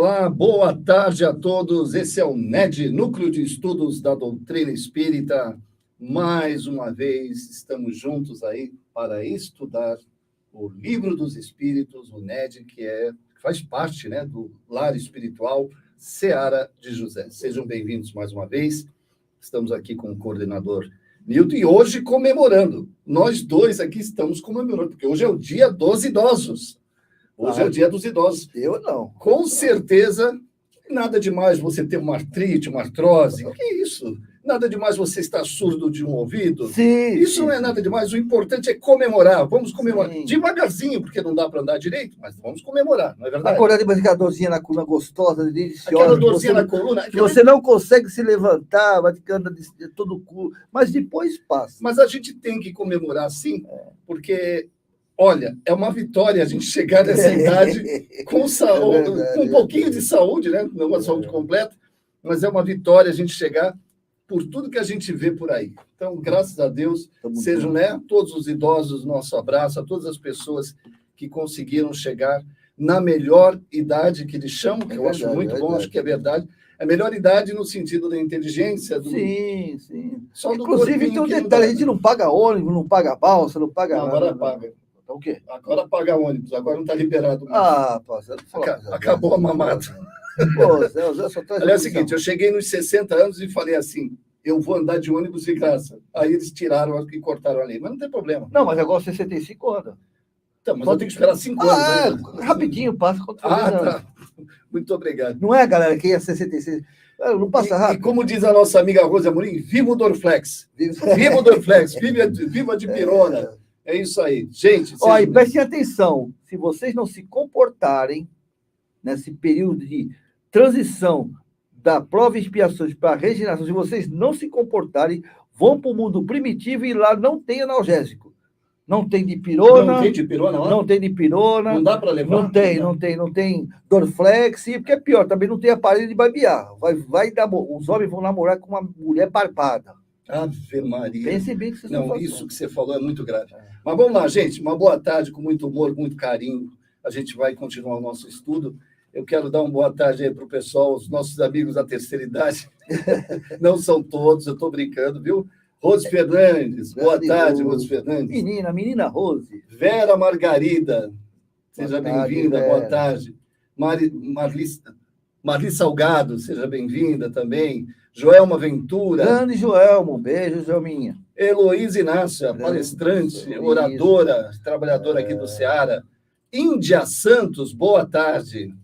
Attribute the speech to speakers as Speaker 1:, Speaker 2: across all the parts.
Speaker 1: Olá, boa tarde a todos. Esse é o NED, Núcleo de Estudos da Doutrina Espírita. Mais uma vez, estamos juntos aí para estudar o Livro dos Espíritos, o NED, que faz parte, né, do Lar Espiritual Seara de José. Sejam bem-vindos mais uma vez. Estamos aqui com o coordenador Nilton e hoje comemorando. Nós dois aqui estamos comemorando, porque hoje é o Dia dos Idosos. Hoje é o Dia dos Idosos.
Speaker 2: Eu não.
Speaker 1: Com certeza, nada demais você ter uma artrite, uma artrose. Que isso? Nada demais você estar surdo de um ouvido.
Speaker 2: Sim.
Speaker 1: Isso não é nada demais. O importante é comemorar. Vamos comemorar.
Speaker 2: Sim.
Speaker 1: Devagarzinho, porque não dá para andar direito, mas vamos comemorar, não é verdade?
Speaker 2: Acordar depois aquela dorzinha na coluna gostosa, deliciosa.
Speaker 1: Aquela dorzinha na coluna.
Speaker 2: Você não consegue se levantar, vai ficando de todo o cu, mas depois passa.
Speaker 1: Mas a gente tem que comemorar sim, porque... Olha, é uma vitória a gente chegar nessa idade com saúde, com um pouquinho de saúde, né? Não uma saúde completa, mas é uma vitória a gente chegar por tudo que a gente vê por aí. Então, graças a Deus, sejam, né, todos os idosos, nosso abraço a todas as pessoas que conseguiram chegar na melhor idade que eles chamam, que eu acho muito bom, acho que é verdade. A melhor idade no sentido da inteligência.
Speaker 2: Sim.
Speaker 1: Só do
Speaker 2: Inclusive, tem um detalhe, a gente não paga ônibus, não paga balsa, não paga nada.
Speaker 1: Agora paga.
Speaker 2: O quê?
Speaker 1: Agora paga ônibus, agora não está liberado. Acabou a mamada. Aliás, é o seguinte, eu cheguei nos 60 anos e falei assim, eu vou andar de ônibus de graça. Aí eles tiraram e cortaram a lei, mas não tem problema.
Speaker 2: Não, mas agora 65 anos.
Speaker 1: Então, mas eu tenho que esperar 5 anos.
Speaker 2: Rapidinho passa.
Speaker 1: Tá. Muito obrigado.
Speaker 2: Não é, galera, quem é 66... Não passa rápido.
Speaker 1: E como diz a nossa amiga Rosa Amorim, viva o Dorflex. Viva o Dorflex, viva de pirona. É isso aí. Gente...
Speaker 2: Olha, prestem atenção. Se vocês não se comportarem nesse período de transição da prova e expiações para a regeneração, se vocês não se comportarem, vão para o mundo primitivo e lá não tem analgésico. Não tem dipirona.
Speaker 1: Não tem dipirona lá?
Speaker 2: Não tem dipirona.
Speaker 1: Não dá para levar?
Speaker 2: Não tem Dorflex. E porque é pior, também não tem aparelho de barbear. Os homens vão namorar com uma mulher barbada.
Speaker 1: Ave Maria.
Speaker 2: Pense bem que vocês estão fazendo.
Speaker 1: Isso que você falou é muito grave. Mas vamos lá, gente. Uma boa tarde, com muito humor, muito carinho. A gente vai continuar o nosso estudo. Eu quero dar uma boa tarde aí para o pessoal, os nossos amigos da terceira idade. Não são todos, eu estou brincando, viu? Rose Fernandes, boa tarde, Rose Fernandes.
Speaker 2: Menina Rose.
Speaker 1: Vera Margarida, seja bem-vinda, boa tarde. Marli Salgado, seja bem-vinda também. Joelma Ventura.
Speaker 2: Grande Joelma, um beijo, Joelminha.
Speaker 1: Heloísa Inácia, palestrante, oradora, trabalhadora aqui do Seara. Índia Santos, boa tarde.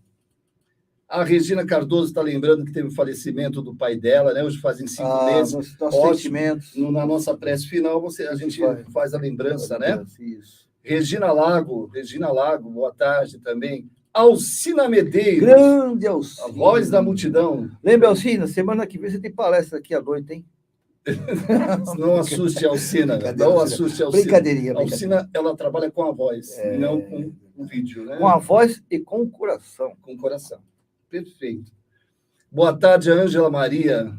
Speaker 1: A Regina Cardoso está lembrando que teve o falecimento do pai dela, né? Hoje fazem 5 meses.
Speaker 2: Nossos sentimentos.
Speaker 1: Na nossa prece final, a gente faz a lembrança, né?
Speaker 2: Isso.
Speaker 1: Regina Lago, boa tarde também. Alcina Medeiros.
Speaker 2: Grande Alcina.
Speaker 1: A voz da multidão.
Speaker 2: Lembra, Alcina? Semana que vem você tem palestra aqui à noite, hein?
Speaker 1: Não assuste a Alcina. Não assuste a Alcina.
Speaker 2: Brincadeirinha.
Speaker 1: Alcina, ela trabalha com a voz, não com o vídeo, né?
Speaker 2: Com a voz e com o coração.
Speaker 1: Com o coração. Perfeito. Boa tarde, Ângela Maria.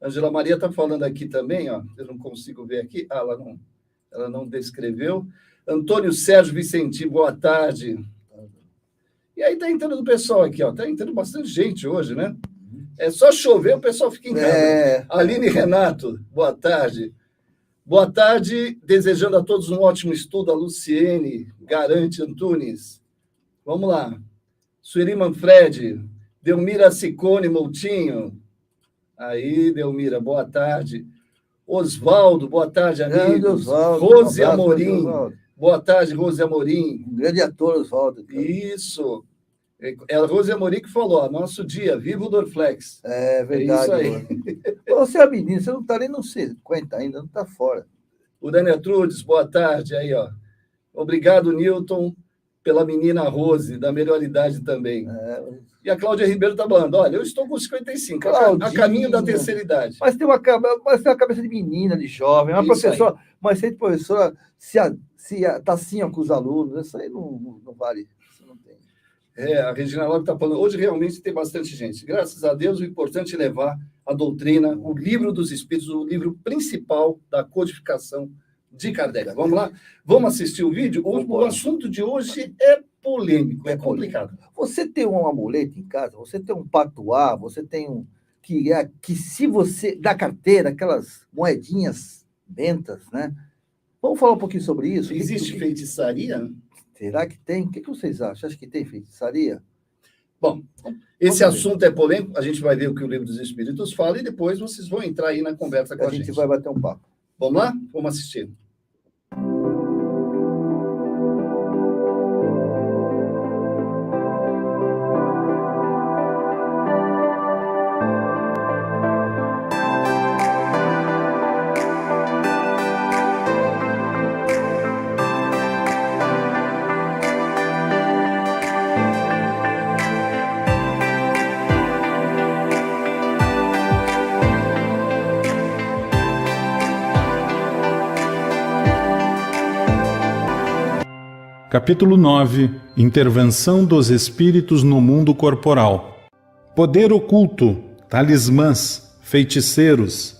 Speaker 1: Ângela Maria está falando aqui também, ó. Eu não consigo ver aqui. Ela não descreveu. Antônio Sérgio Vicentino, boa tarde. E aí está entrando o pessoal aqui, ó. Está entrando bastante gente hoje, né? É só chover, o pessoal fica em casa. Aline Renato, boa tarde. Boa tarde, desejando a todos um ótimo estudo. A Luciene Garante Antunes. Vamos lá. Sueli Manfredi, Delmira Ciccone Moutinho. Aí, Delmira, boa tarde. Osvaldo, boa tarde, amigos. Rose Amorim. Boa tarde, Rose Amorim.
Speaker 2: Um grande ator, Osvaldo.
Speaker 1: Isso. É a Rose Amorim que falou, nosso dia, viva o Dorflex.
Speaker 2: É verdade.
Speaker 1: É isso aí.
Speaker 2: Você é menino, você não está nem nos 50 ainda, não está fora.
Speaker 1: O Daniel Trudes, boa tarde. Aí, ó. Obrigado, Newton, pela menina Rose, da melhor idade também. E a Cláudia Ribeiro está falando, olha, eu estou com 55, a caminho da terceira idade.
Speaker 2: Mas tem uma cabeça de menina, de jovem, uma professora, mas sempre professora se está assim com os alunos, isso aí não vale.
Speaker 1: A Regina Lopes está falando, hoje realmente tem bastante gente. Graças a Deus, o importante é levar a doutrina, o livro dos Espíritos, o livro principal da codificação de Kardec. Vamos lá? Vamos assistir o vídeo? O assunto de hoje é polêmico, é complicado.
Speaker 2: Você tem um amuleto em casa, você tem um patuá, você tem um que se você da carteira, aquelas moedinhas bentas, né? Vamos falar um pouquinho sobre isso?
Speaker 1: Existe feitiçaria?
Speaker 2: Será que tem? O que vocês acham? Acha que tem feitiçaria?
Speaker 1: Bom, esse assunto é polêmico, a gente vai ver o que o Livro dos Espíritos fala e depois vocês vão entrar aí na conversa com a gente.
Speaker 2: A gente vai bater um papo.
Speaker 1: Vamos lá? Vamos assistir.
Speaker 3: Capítulo 9. Intervenção dos espíritos no mundo corporal. Poder oculto, talismãs, feiticeiros.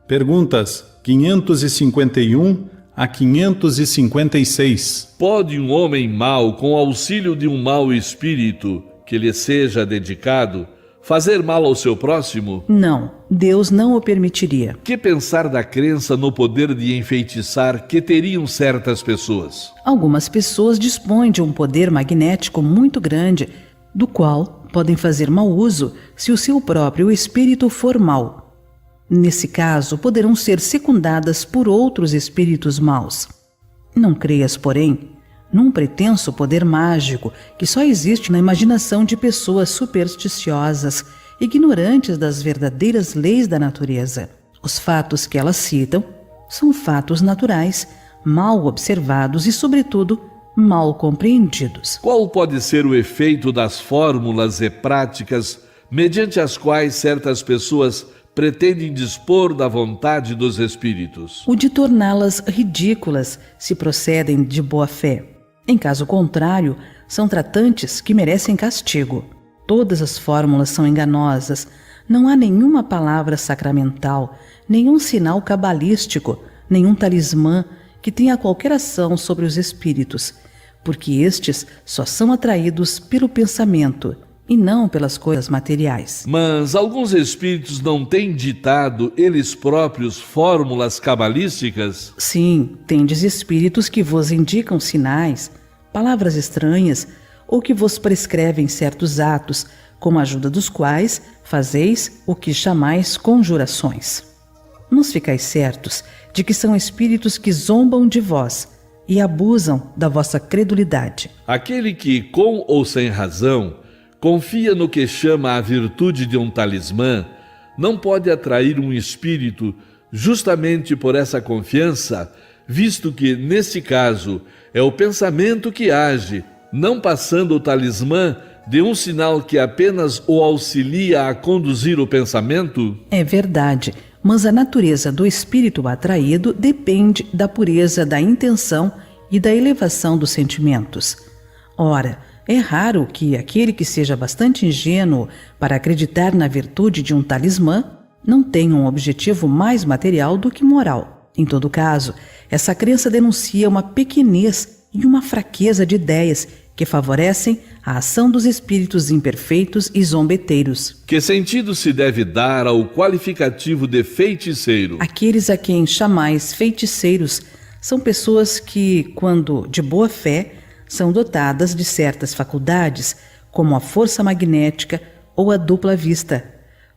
Speaker 3: Perguntas 551 a 556.
Speaker 4: Pode um homem mau, com auxílio de um mau espírito que lhe seja dedicado, fazer mal ao seu próximo?
Speaker 5: Não, Deus não o permitiria.
Speaker 4: Que pensar da crença no poder de enfeitiçar que teriam certas pessoas?
Speaker 5: Algumas pessoas dispõem de um poder magnético muito grande, do qual podem fazer mau uso se o seu próprio espírito for mau. Nesse caso, poderão ser secundadas por outros espíritos maus. Não creias, porém, num pretenso poder mágico que só existe na imaginação de pessoas supersticiosas, ignorantes das verdadeiras leis da natureza. Os fatos que elas citam são fatos naturais, mal observados e, sobretudo, mal compreendidos.
Speaker 4: Qual pode ser o efeito das fórmulas e práticas mediante as quais certas pessoas pretendem dispor da vontade dos espíritos?
Speaker 5: O de torná-las ridículas se procedem de boa fé. Em caso contrário, são tratantes que merecem castigo. Todas as fórmulas são enganosas. Não há nenhuma palavra sacramental, nenhum sinal cabalístico, nenhum talismã que tenha qualquer ação sobre os espíritos, porque estes só são atraídos pelo pensamento e não pelas coisas materiais.
Speaker 4: Mas alguns espíritos não têm ditado eles próprios fórmulas cabalísticas?
Speaker 5: Sim, tendes espíritos que vos indicam sinais, palavras estranhas, ou que vos prescrevem certos atos, com a ajuda dos quais fazeis o que chamais conjurações. Mas ficais certos de que são espíritos que zombam de vós e abusam da vossa credulidade.
Speaker 4: Aquele que, com ou sem razão, confia no que chama a virtude de um talismã, não pode atrair um espírito justamente por essa confiança, visto que, nesse caso, é o pensamento que age, não passando o talismã de um sinal que apenas o auxilia a conduzir o pensamento?
Speaker 5: É verdade, mas a natureza do espírito atraído depende da pureza da intenção e da elevação dos sentimentos. Ora, é raro que aquele que seja bastante ingênuo para acreditar na virtude de um talismã não tenha um objetivo mais material do que moral. Em todo caso, essa crença denuncia uma pequenez e uma fraqueza de ideias que favorecem a ação dos espíritos imperfeitos e zombeteiros.
Speaker 4: Que sentido se deve dar ao qualificativo de feiticeiro?
Speaker 5: Aqueles a quem chamais feiticeiros são pessoas que, quando de boa fé, são dotadas de certas faculdades, como a força magnética ou a dupla vista.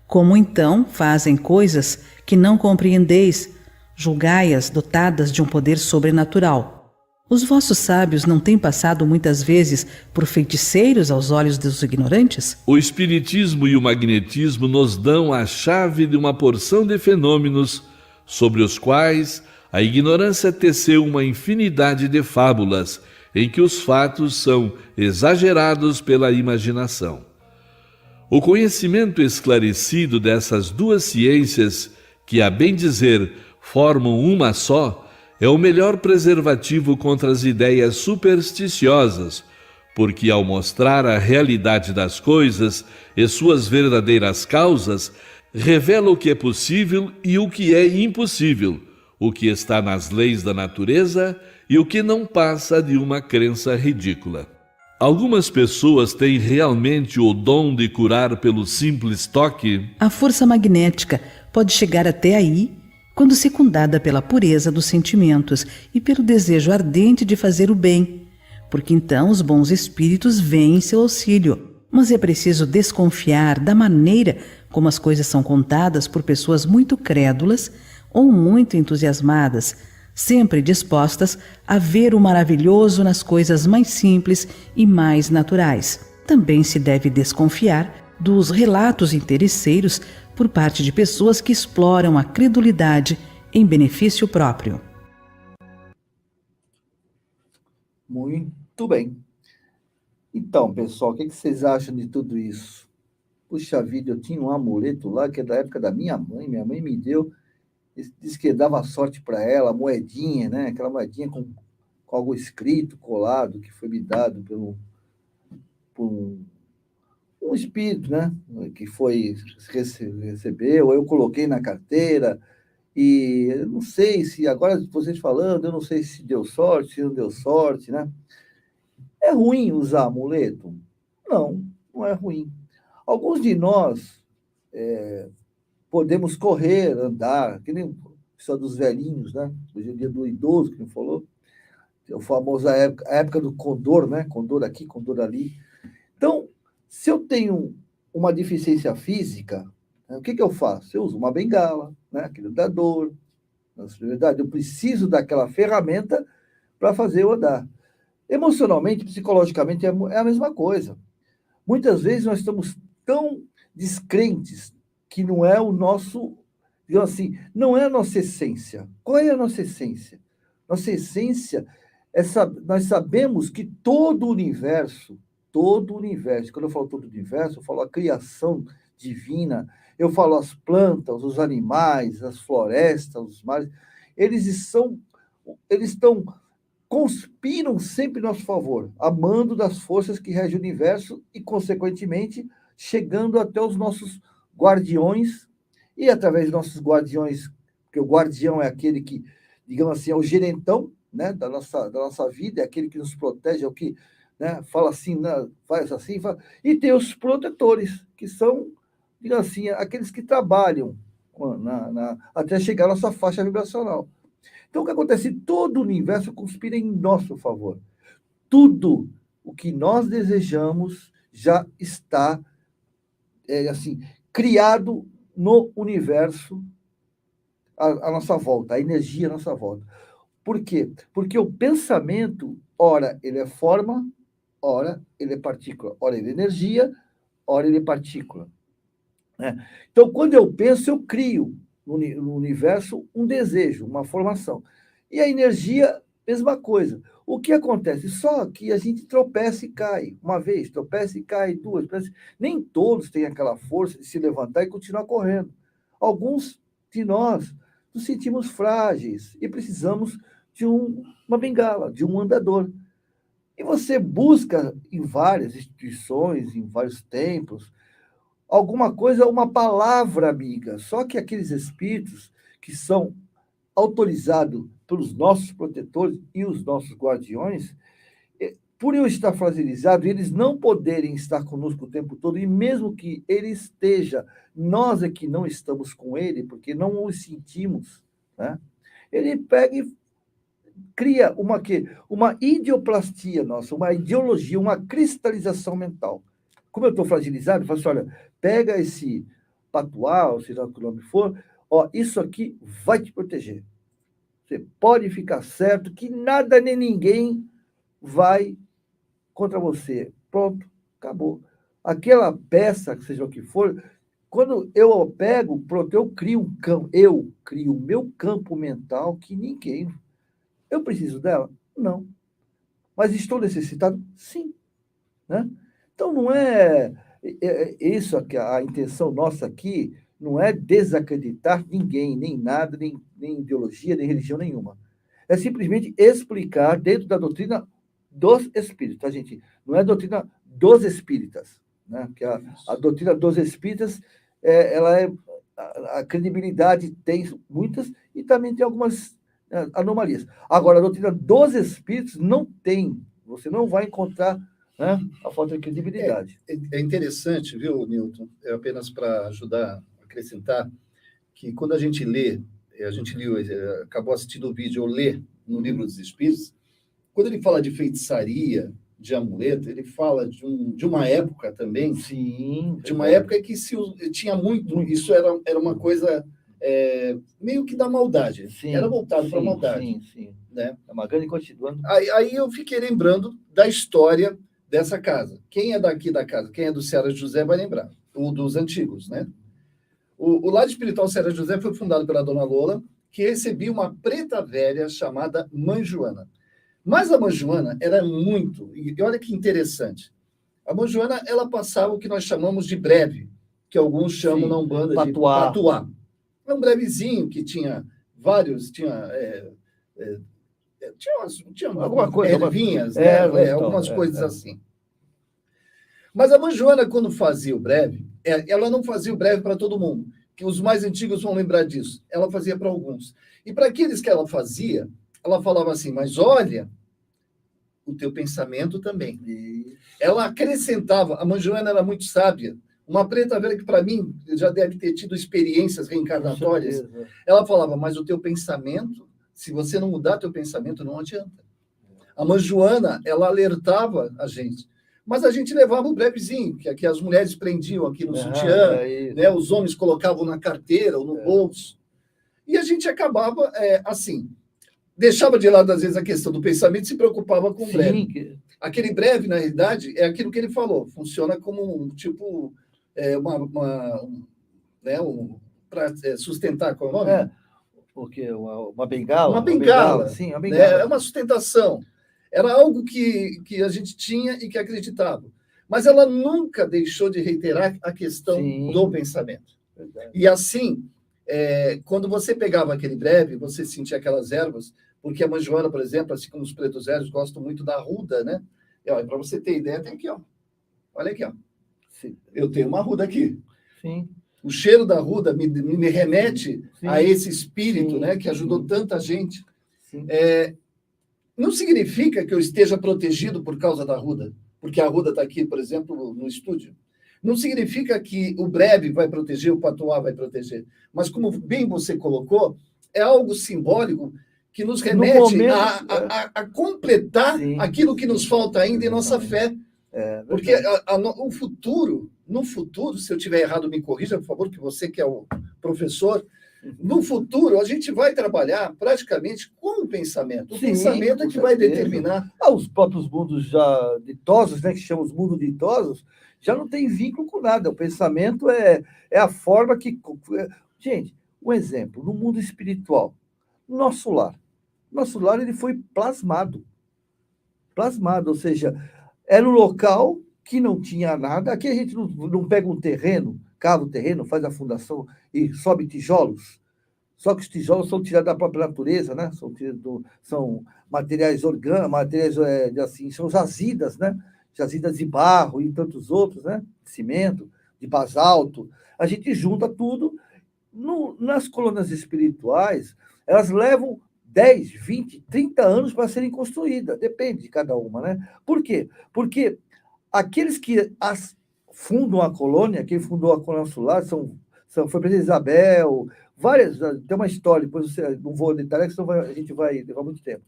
Speaker 5: Como então fazem coisas que não compreendeis, julgai-as dotadas de um poder sobrenatural. Os vossos sábios não têm passado muitas vezes por feiticeiros aos olhos dos ignorantes?
Speaker 4: O espiritismo e o magnetismo nos dão a chave de uma porção de fenômenos sobre os quais a ignorância teceu uma infinidade de fábulas, em que os fatos são exagerados pela imaginação. O conhecimento esclarecido dessas duas ciências, que a bem dizer formam uma só, é o melhor preservativo contra as ideias supersticiosas, porque ao mostrar a realidade das coisas e suas verdadeiras causas, revela o que é possível e o que é impossível, o que está nas leis da natureza e o que não passa de uma crença ridícula. Algumas pessoas têm realmente o dom de curar pelo simples toque.
Speaker 5: A força magnética pode chegar até aí quando secundada pela pureza dos sentimentos e pelo desejo ardente de fazer o bem, porque então os bons espíritos vêm em seu auxílio. Mas é preciso desconfiar da maneira como as coisas são contadas por pessoas muito crédulas ou muito entusiasmadas, sempre dispostas a ver o maravilhoso nas coisas mais simples e mais naturais. Também se deve desconfiar dos relatos interesseiros por parte de pessoas que exploram a credulidade em benefício próprio.
Speaker 2: Muito bem. Então, pessoal, o que vocês acham de tudo isso? Puxa vida, eu tinha um amuleto lá que é da época da minha mãe me deu, disse que dava sorte para ela, moedinha, né? Aquela moedinha com algo escrito, colado, que foi me dado por um espírito, né? Que foi recebeu, eu coloquei na carteira, e eu não sei se, agora vocês falando, eu não sei se deu sorte, se não deu sorte, né? É ruim usar amuleto? Não, não é ruim. Alguns de nós podemos correr, andar, que nem só dos velhinhos, né? Hoje é o dia do idoso, que não falou. O famoso a época do condor, né? Condor aqui, condor ali. Então, se eu tenho uma deficiência física, né, o que eu faço? Eu uso uma bengala, né? Aquele andador. Na verdade, eu preciso daquela ferramenta para fazer eu andar. Emocionalmente, psicologicamente, é a mesma coisa. Muitas vezes nós estamos tão descrentes que não é o nosso, digamos assim, não é a nossa essência. Qual é a nossa essência? Nossa essência nós sabemos que todo o universo, quando eu falo todo o universo, eu falo a criação divina, eu falo as plantas, os animais, as florestas, os mares, eles estão conspiram sempre em nosso favor, amando das forças que regem o universo e, consequentemente, chegando até os nossos guardiões, e através dos nossos guardiões, porque o guardião é aquele que, digamos assim, é o gerentão, né, da nossa vida, é aquele que nos protege, é o que, né, fala assim, né, faz assim, e tem os protetores, que são, digamos assim, aqueles que trabalham até chegar à nossa faixa vibracional. Então, o que acontece? Todo o universo conspira em nosso favor. Tudo o que nós desejamos já está assim, criado no universo à nossa volta, a energia à nossa volta. Por quê? Porque o pensamento, ora ele é forma, ora ele é partícula, ora ele é energia, ora ele é partícula. Né? Então, quando eu penso, eu crio no universo um desejo, uma formação. E a energia, mesma coisa. O que acontece? Só que a gente tropeça e cai. Uma vez, tropeça e cai, duas. Nem todos têm aquela força de se levantar e continuar correndo. Alguns de nós nos sentimos frágeis e precisamos de uma bengala, de um andador. E você busca em várias instituições, em vários templos, alguma coisa, uma palavra amiga. Só que aqueles espíritos que são autorizados pelos nossos protetores e os nossos guardiões, por eu estar fragilizado, eles não poderem estar conosco o tempo todo, e mesmo que ele esteja, nós é que não estamos com ele, porque não o sentimos, né? Ele pega e cria uma idioplastia nossa, uma ideologia, uma cristalização mental. Como eu estou fragilizado, eu falo assim, olha, pega esse patuá, ou seja o que o nome for, isso aqui vai te proteger. Você pode ficar certo que nada nem ninguém vai contra você. Pronto, acabou. Aquela peça, seja o que for, quando eu pego, pronto, eu crio o meu campo mental que ninguém... Eu preciso dela? Não. Mas estou necessitado? Sim. Né? Então, não é isso, a intenção nossa aqui não é desacreditar ninguém, nem nada, nem ideologia, nem religião nenhuma. É simplesmente explicar dentro da doutrina dos espíritos, tá, gente? Não é a doutrina dos espíritas, né? Porque a doutrina dos espíritas, a credibilidade tem muitas e também tem algumas anomalias. Agora, a doutrina dos espíritos não tem, você não vai encontrar né? A falta de credibilidade.
Speaker 1: É interessante, viu, Newton? É apenas para ajudar a acrescentar que quando a gente lê, a gente leu, acabou assistindo o vídeo, ou lê no Livro dos Espíritos, quando ele fala de feitiçaria, de amuleto, ele fala de uma época também,
Speaker 2: Sim.
Speaker 1: de uma época que tinha muito, isso era uma coisa meio que da maldade,
Speaker 2: Sim,
Speaker 1: era voltado para a maldade.
Speaker 2: Sim.
Speaker 1: Né?
Speaker 2: É uma grande continuando.
Speaker 1: Aí eu fiquei lembrando da história dessa casa. Quem é daqui da casa, quem é do Ceará José vai lembrar, ou dos antigos, né? O Lar Espiritual Ceará José foi fundado pela Dona Lola, que recebia uma preta velha chamada Mãe Joana. Mas a Mãe Joana era muito, e olha que interessante, a Mãe Joana, ela passava o que nós chamamos de breve, que alguns chamam na Umbanda de patuá. É um brevezinho que tinha vários, tinha
Speaker 2: alguma coisa,
Speaker 1: ervinhas, algumas coisas assim. Mas a Mãe Joana, quando fazia o breve, ela não fazia o breve para todo mundo, que os mais antigos vão lembrar disso. Ela fazia para alguns. E para aqueles que ela fazia, ela falava assim, mas olha, o teu pensamento também. Ela acrescentava, a Mãe Joana era muito sábia, uma preta velha que, para mim, já deve ter tido experiências reencarnatórias. Ela falava, mas o teu pensamento, se você não mudar teu pensamento, não adianta. A Mãe Joana, ela alertava a gente. Mas a gente levava um brevezinho, que aqui as mulheres prendiam aqui no sutiã, né, os homens colocavam na carteira ou no bolso. E a gente acabava assim, deixava de lado, às vezes, a questão do pensamento e se preocupava com o breve. Aquele breve, na realidade, é aquilo que ele falou, funciona como um tipo, para sustentar, qual é o nome?
Speaker 2: Porque uma bengala.
Speaker 1: Uma bengala.
Speaker 2: Sim, uma bengala.
Speaker 1: É uma sustentação. Era algo que a gente tinha e que acreditava. Mas ela nunca deixou de reiterar a questão do pensamento. Verdade. E assim, quando você pegava aquele breve, você sentia aquelas ervas, porque a Mãe Joana, por exemplo, assim como os pretos velhos, gostam muito da arruda, né? Para você ter ideia, tem aqui, ó. Olha aqui, ó. Sim. Eu tenho uma arruda aqui.
Speaker 2: Sim.
Speaker 1: O cheiro da arruda me remete a esse espírito, né, que ajudou tanta gente. Não significa que eu esteja protegido por causa da arruda, porque a arruda está aqui, por exemplo, no estúdio. Não significa que o breve vai proteger, o patuá vai proteger. Mas, como bem você colocou, é algo simbólico que nos remete a completar aquilo que nos falta ainda em nossa fé. Porque o futuro, no futuro, se eu estiver errado, me corrija, por favor, que você que é o professor. No futuro, a gente vai trabalhar praticamente com o pensamento. O pensamento é que vai determinar.
Speaker 2: Os próprios mundos já ditosos, né, que chamam os mundos ditosos, já não tem vínculo com nada. O pensamento é a forma que... Gente, um exemplo, no mundo espiritual, nosso lar. Nosso lar ele foi plasmado. Plasmado, ou seja, era um local que não tinha nada. Aqui a gente não pega um terreno, cava o terreno, faz a fundação e sobe tijolos. Só que os tijolos são tirados da própria natureza, né? São materiais orgânicos, materiais assim, são jazidas, né? Jazidas de barro e tantos outros, né? De cimento, de basalto. A gente junta tudo. Nas colônias espirituais, elas levam 10, 20, 30 anos para serem construídas. Depende de cada uma, né? Por quê? Porque aqueles que fundam a colônia, quem fundou a colônia solar foi a Princesa Isabel, várias, tem uma história, depois não vou detalhar, senão a gente vai levar muito tempo.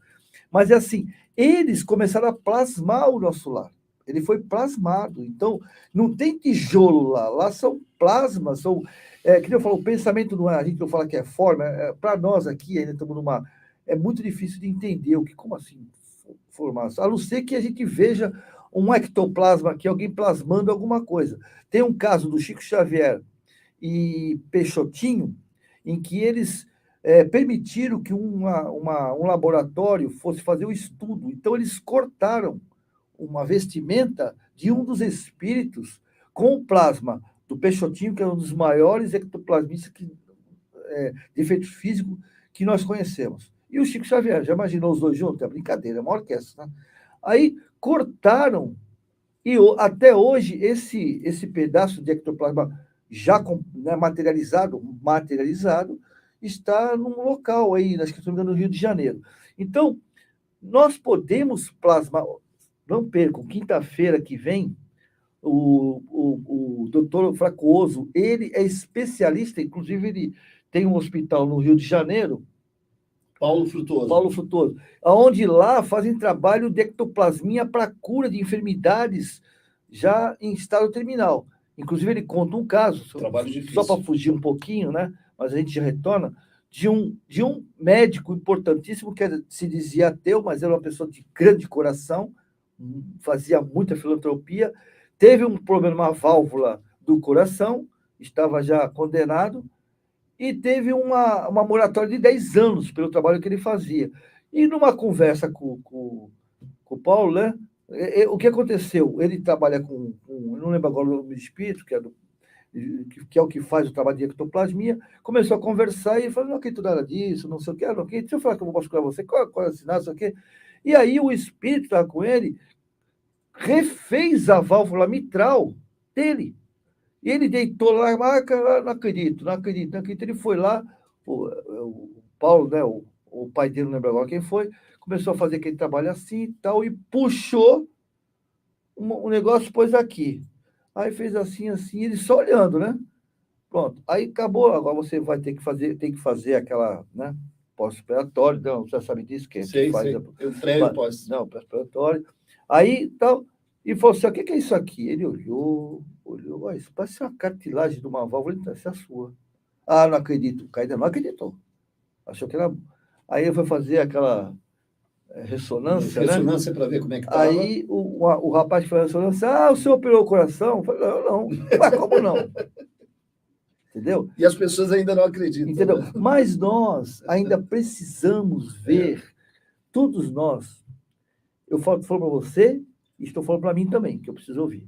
Speaker 2: Mas é assim, eles começaram a plasmar o nosso lar. Ele foi plasmado. Então, não tem tijolo lá. Lá são plasmas, que eu falo, o pensamento não é, a gente não fala que é forma, para nós aqui ainda estamos numa... É muito difícil de entender como assim formar. A não ser que a gente veja um ectoplasma aqui, alguém plasmando alguma coisa. Tem um caso do Chico Xavier e Peixotinho, em que eles permitiram que um laboratório fosse fazer o estudo. Então, eles cortaram uma vestimenta de um dos espíritos com o plasma do Peixotinho, que é um dos maiores ectoplasmistas de efeito físico que nós conhecemos. E o Chico Xavier, já imaginou os dois juntos? É brincadeira, é uma orquestra. Né? Aí cortaram, e até hoje esse pedaço de ectoplasma já materializado, está num local aí, acho que se não me engano, no Rio de Janeiro. Então, nós podemos plasmar, não percam, quinta-feira que vem, o doutor Fracoso, ele é especialista, inclusive ele tem um hospital no Rio de Janeiro,
Speaker 1: Paulo Frutuoso.
Speaker 2: Paulo Frutuoso, onde lá fazem trabalho de ectoplasmia para cura de enfermidades já em estado terminal. Inclusive, ele conta um caso,
Speaker 1: Trabalho difícil.
Speaker 2: só para fugir um pouquinho, né? Mas a gente já retorna, de um médico importantíssimo, que se dizia ateu, mas era uma pessoa de grande coração, fazia muita filantropia, teve um problema na válvula do coração, estava já condenado, e teve uma moratória de 10 anos pelo trabalho que ele fazia. E numa conversa com o Paulo, né, o que aconteceu? Ele trabalha com eu não lembro agora o nome do espírito, que é o que faz o trabalho de ectoplasmia, começou a conversar e falou, não acredito nada disso, não sei o que, não acredito, deixa eu falar que eu vou mostrar você, qual é o sinal, não sei o que. E aí o espírito estava com ele, refez a válvula mitral dele. E ele deitou lá, não acredito. Ele foi lá, o Paulo, né, o pai dele, não lembro agora quem foi, começou a fazer aquele trabalho assim e tal, e puxou um negócio, pôs aqui. Aí fez assim, ele só olhando, né? Pronto. Aí acabou, agora você vai tem que fazer aquela, né, pós-operatório, não, você sabe disso, que
Speaker 1: Sei.
Speaker 2: faz.
Speaker 1: Eu prego pós.
Speaker 2: Não, pós-operatório. Aí, tal, e falou assim, o que é isso aqui? Ele olhou, isso parece uma cartilagem de uma válvula, então, essa é a sua. Ah, não acredito. O cara ainda não acreditou. Achou que era... Aí ele foi fazer aquela ressonância, né?
Speaker 1: Ressonância para ver como é que estava.
Speaker 2: Aí o rapaz foi a ressonância, o senhor operou o coração? Eu falei, não. Mas como não? Entendeu?
Speaker 1: E as pessoas ainda não acreditam.
Speaker 2: Entendeu?
Speaker 1: Né?
Speaker 2: Mas nós ainda precisamos ver, todos nós, eu falo para você, e estou falando para mim também, que eu preciso ouvir.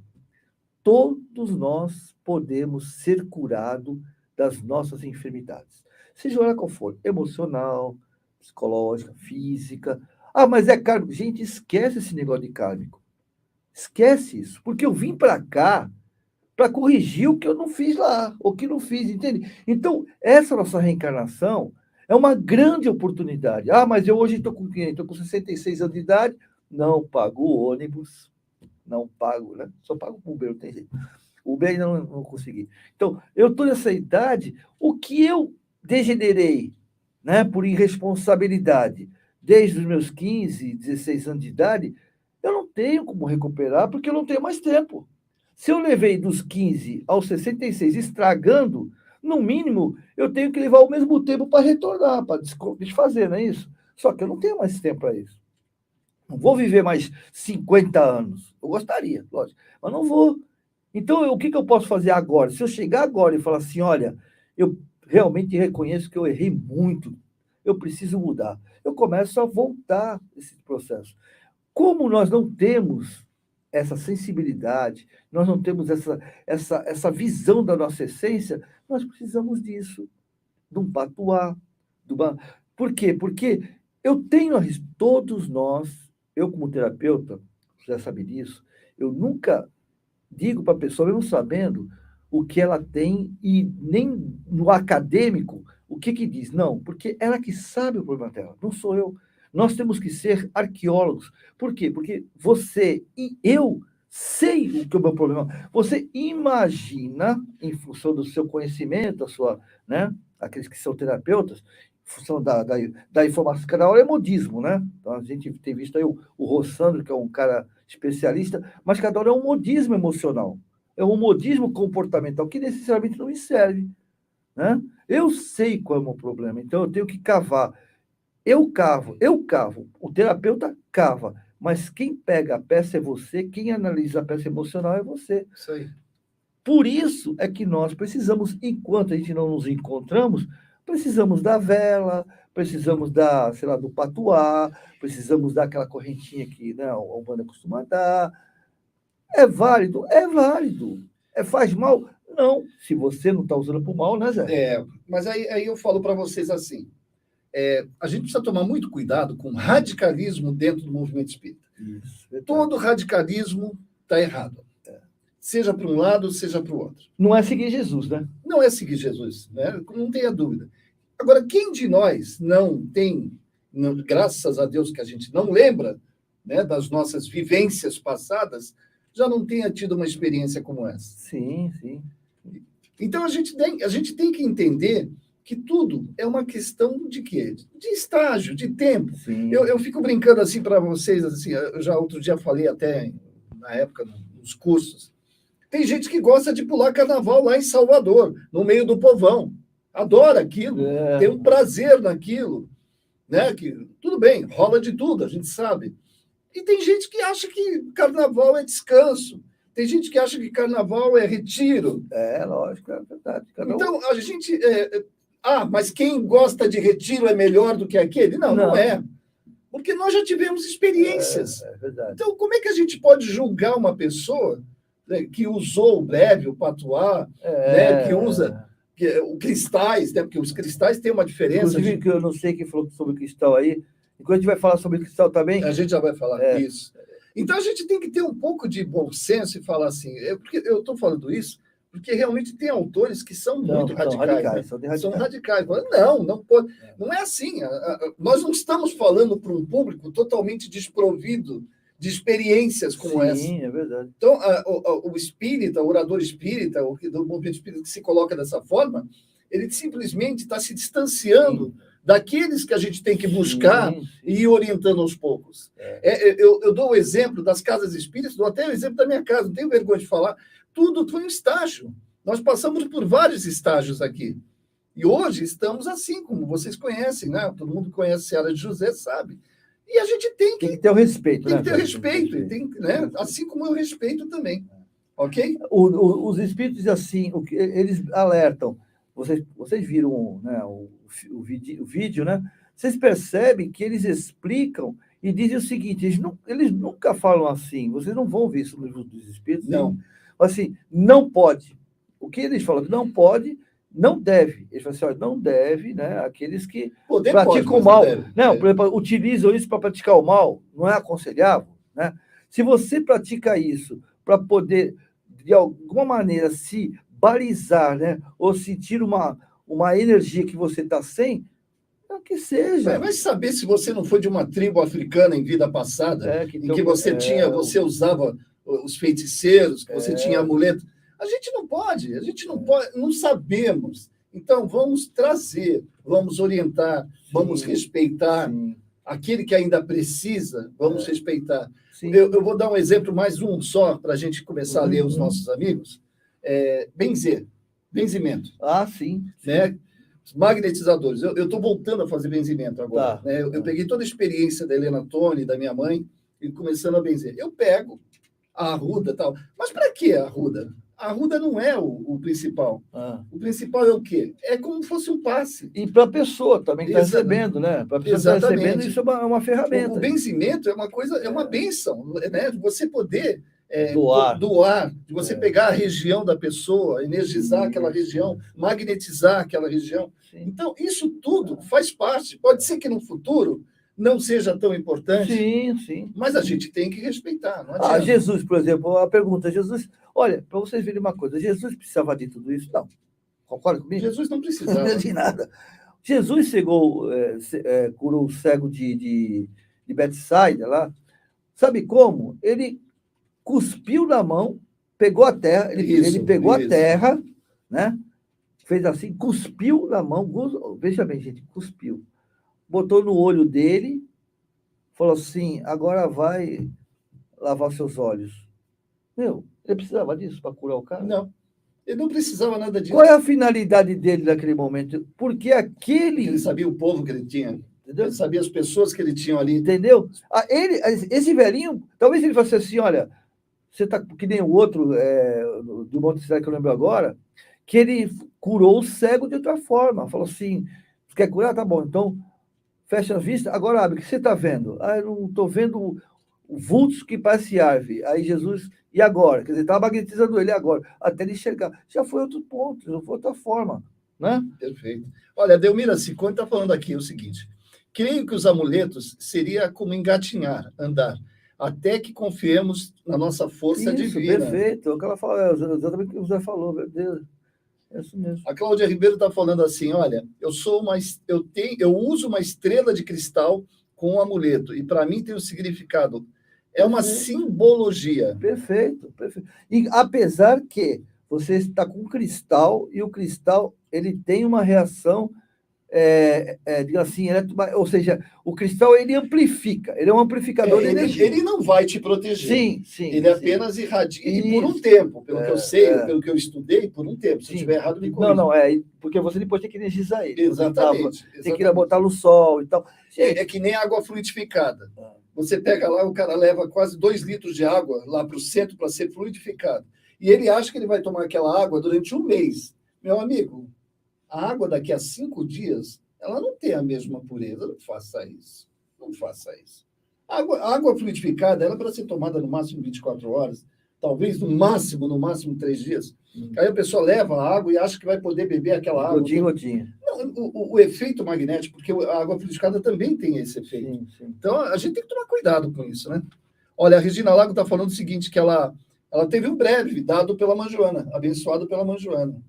Speaker 2: Todos nós podemos ser curados das nossas enfermidades. Seja ela qual for, emocional, psicológica, física. Ah, mas é kármico. Gente, esquece esse negócio de kármico. Esquece isso. Porque eu vim para cá para corrigir o que eu não fiz lá, o que não fiz, entende? Então, essa nossa reencarnação é uma grande oportunidade. Ah, mas eu hoje estou com quem? Estou com 66 anos de idade, não pago o ônibus, não pago, né? Só pago o Uber, não tem jeito. O Uber ainda não consegui. Então, eu estou nessa idade, o que eu degenerei, né, por irresponsabilidade, desde os meus 15, 16 anos de idade, eu não tenho como recuperar, porque eu não tenho mais tempo. Se eu levei dos 15 aos 66 estragando, no mínimo, eu tenho que levar o mesmo tempo para retornar, para desfazer, não é isso? Só que eu não tenho mais tempo para isso. Não vou viver mais 50 anos. Eu gostaria, lógico, mas não vou. Então, o que eu posso fazer agora? Se eu chegar agora e falar assim, olha, eu realmente reconheço que eu errei muito, eu preciso mudar. Eu começo a voltar esse processo. Como nós não temos essa sensibilidade, nós não temos essa visão da nossa essência, nós precisamos disso, de um patuá. Por quê? Porque eu tenho, todos nós, eu como terapeuta, você já sabe disso, eu nunca digo para a pessoa, mesmo sabendo o que ela tem, e nem no acadêmico, o que diz. Não, porque ela que sabe o problema dela, não sou eu. Nós temos que ser arqueólogos. Por quê? Porque você e eu sei o que é o meu problema. Você imagina, em função do seu conhecimento, a sua, né, aqueles que são terapeutas, em função da informação, cada hora é modismo, né? Então, a gente tem visto aí o Rossandro, que é um cara especialista, mas cada hora é um modismo emocional, é um modismo comportamental que necessariamente não me serve, né? Eu sei qual é o meu problema, então eu tenho que cavar. Eu cavo, o terapeuta cava, mas quem pega a peça é você, quem analisa a peça emocional é você.
Speaker 1: Isso aí.
Speaker 2: Por isso é que nós precisamos, enquanto a gente não nos encontramos, precisamos da vela, precisamos do patuá, precisamos daquela correntinha que, né, a Umbanda costuma dar. É válido? É válido. Faz mal? Não. Se você não está usando por mal, né, Zé?
Speaker 1: Mas aí eu falo para vocês assim, a gente precisa tomar muito cuidado com radicalismo dentro do movimento espírita.
Speaker 2: Isso,
Speaker 1: todo radicalismo está errado. Seja para um lado, seja para o outro.
Speaker 2: Não é seguir Jesus, né?
Speaker 1: Não é seguir Jesus, né? Não tenha dúvida. Agora, quem de nós não tem, graças a Deus que a gente não lembra, né, das nossas vivências passadas, já não tenha tido uma experiência como essa.
Speaker 2: Sim, sim.
Speaker 1: Então, a gente tem que entender que tudo é uma questão de quê? De estágio, de tempo.
Speaker 2: Sim.
Speaker 1: Eu fico brincando assim para vocês, assim, eu já outro dia falei até na época, nos cursos, tem gente que gosta de pular carnaval lá em Salvador, no meio do povão. Adora aquilo, tem um prazer naquilo, né? Que, tudo bem, rola de tudo, a gente sabe. E tem gente que acha que carnaval é descanso. Tem gente que acha que carnaval é retiro.
Speaker 2: Lógico, é verdade.
Speaker 1: Então, a gente... mas quem gosta de retiro é melhor do que aquele? Não é. Porque nós já tivemos experiências.
Speaker 2: É verdade.
Speaker 1: Então, como é que a gente pode julgar uma pessoa, né, que usou o breve, o patuá, né, que usa o cristais, né, porque os cristais têm uma diferença.
Speaker 2: Inclusive, que eu não sei quem falou sobre cristal aí, enquanto a gente vai falar sobre cristal também...
Speaker 1: A gente já vai falar disso. Então, a gente tem que ter um pouco de bom senso e falar assim, porque eu estou falando isso, porque realmente tem autores que são muito radicais. Né? São radicais. Não pode. Não é assim. Nós não estamos falando para um público totalmente desprovido de experiências como essa.
Speaker 2: Sim, é verdade.
Speaker 1: Então, o espírita, o orador espírita, do movimento espírita que se coloca dessa forma, ele simplesmente está se distanciando daqueles que a gente tem que buscar e ir orientando aos poucos. Eu dou o exemplo das casas espíritas, dou até o exemplo da minha casa, não tenho vergonha de falar. Tudo foi um estágio. Nós passamos por vários estágios aqui. E hoje estamos assim, como vocês conhecem, né? Todo mundo conhece a Seara de José, sabe? E a gente tem que
Speaker 2: ter o respeito.
Speaker 1: Tem que ter o respeito, né? Assim como eu respeito também. Ok?
Speaker 2: Os espíritos, assim, eles alertam. Vocês viram, né, o vídeo, né? Vocês percebem que eles explicam e dizem o seguinte, eles nunca falam assim, vocês não vão ver isso no livro dos espíritos.
Speaker 1: Não.
Speaker 2: Assim, não pode. O que eles falam? Não pode, não deve. Eles falam assim, olha, não deve, né? Aqueles que praticam o mal. Não, por exemplo, utilizam isso para praticar o mal, não é aconselhável, né? Se você pratica isso para poder, de alguma maneira, se balizar, né? Ou sentir uma energia que você está sem, que seja.
Speaker 1: Vai saber se você não foi de uma tribo africana em vida passada, em que você usava os feiticeiros, que você tinha amuleto. A gente não pode, não sabemos. Então, vamos trazer, vamos orientar, vamos respeitar. Aquele que ainda precisa, vamos respeitar. Eu vou dar um exemplo, mais um só, para a gente começar a ler os nossos amigos. Benzimento.
Speaker 2: Sim.
Speaker 1: Né? Magnetizadores. Eu estou voltando a fazer benzimento agora. Né? Eu peguei toda a experiência da Helena Toni, da minha mãe, e começando a benzer. Eu pego a arruda e tal. Mas para que a arruda? A arruda não é o principal. O principal é o quê? É como se fosse um passe.
Speaker 2: E para a pessoa também que está recebendo, né? Para a pessoa que está recebendo, isso é uma ferramenta.
Speaker 1: O benzimento é uma coisa, é uma bênção, né? Você poder
Speaker 2: doar,
Speaker 1: de você pegar a região da pessoa, energizar aquela região, magnetizar aquela região. Então, isso tudo faz parte. Pode ser que no futuro não seja tão importante, mas a gente tem que respeitar. Não adianta.
Speaker 2: Jesus, por exemplo, a pergunta, Jesus, olha, para vocês verem uma coisa, Jesus precisava de tudo isso? Não. Concorda comigo?
Speaker 1: Jesus não precisava.
Speaker 2: De nada. Jesus curou o cego de Betsaida lá. Sabe como? Ele cuspiu na mão, pegou a terra, ele pegou a terra, né? Fez assim, cuspiu na mão, veja bem, gente, cuspiu. Botou no olho dele, falou assim, agora vai lavar seus olhos. Ele precisava disso para curar o cara?
Speaker 1: Não, ele não precisava nada disso.
Speaker 2: Qual é a finalidade dele naquele momento? Porque
Speaker 1: Ele sabia o povo que ele tinha. Entendeu? Ele sabia as pessoas que ele tinha ali.
Speaker 2: Entendeu? Esse velhinho, talvez ele fosse assim, olha, você está que nem o outro do Monte Sinai que eu lembro agora, que ele curou o cego de outra forma. Falou assim, você quer curar? Tá bom, então fecha a vista, agora abre, o que você está vendo? Eu não estou vendo vultos que parece árvore. Aí Jesus, e agora? Quer dizer, estava magnetizando ele agora, até ele enxergar. Já foi outro ponto, já foi outra forma, né?
Speaker 1: Perfeito. Olha, Delmira Ciccone está falando aqui o seguinte, creio que os amuletos seria como engatinhar, andar, até que confiemos na nossa força divina.
Speaker 2: Perfeito, é o que ela fala, exatamente o que o Zé falou, meu Deus. É isso mesmo.
Speaker 1: A Cláudia Ribeiro está falando assim, olha, eu uso uma estrela de cristal com um amuleto, e para mim tem um significado É uma simbologia.
Speaker 2: Perfeito, perfeito. E apesar que você está com cristal, e o cristal ele tem uma reação, digamos assim, ou seja, o cristal ele amplifica, ele é um amplificador de energia.
Speaker 1: Ele não vai te proteger.
Speaker 2: Sim, sim.
Speaker 1: Ele apenas irradia, e por um tempo, pelo que eu sei, pelo que eu estudei, por um tempo. Se eu estiver errado, me corrija.
Speaker 2: Não, porque você depois tem que energizar ele.
Speaker 1: Exatamente.
Speaker 2: Tem que ir botar no sol e tal.
Speaker 1: É que nem água fluidificada. Você pega lá, o cara leva quase 2 litros de água lá para o centro para ser fluidificado. E ele acha que ele vai tomar aquela água durante um mês. Meu amigo, a água daqui a 5 dias, ela não tem a mesma pureza. Não faça isso. Não faça isso. A água fluidificada, ela é para ser tomada no máximo 24 horas, talvez no máximo 3 dias. Aí a pessoa leva a água e acha que vai poder beber aquela água.
Speaker 2: Gotinha.
Speaker 1: Não, o efeito magnético, porque a água fluidificada também tem esse efeito.
Speaker 2: Sim.
Speaker 1: Então, a gente tem que tomar cuidado com isso, né? Olha, a Regina Lago está falando o seguinte, que ela teve um breve dado pela mãe Joana, abençoado pela mãe Joana.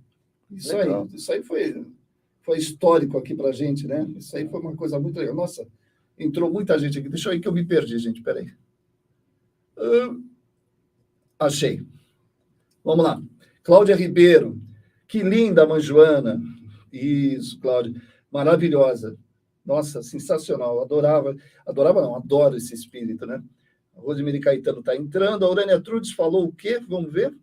Speaker 1: Isso aí foi histórico aqui para a gente, né? Isso aí foi uma coisa muito legal. Nossa, entrou muita gente aqui. Deixa eu ir que eu me perdi, gente. Peraí. Achei. Vamos lá. Cláudia Ribeiro. Que linda, mãe Joana. Isso, Cláudia. Maravilhosa. Nossa, sensacional. Adorava não, adoro esse espírito, né? A Rosemary Caetano está entrando. A Urânia Trudes falou o quê? Vamos ver?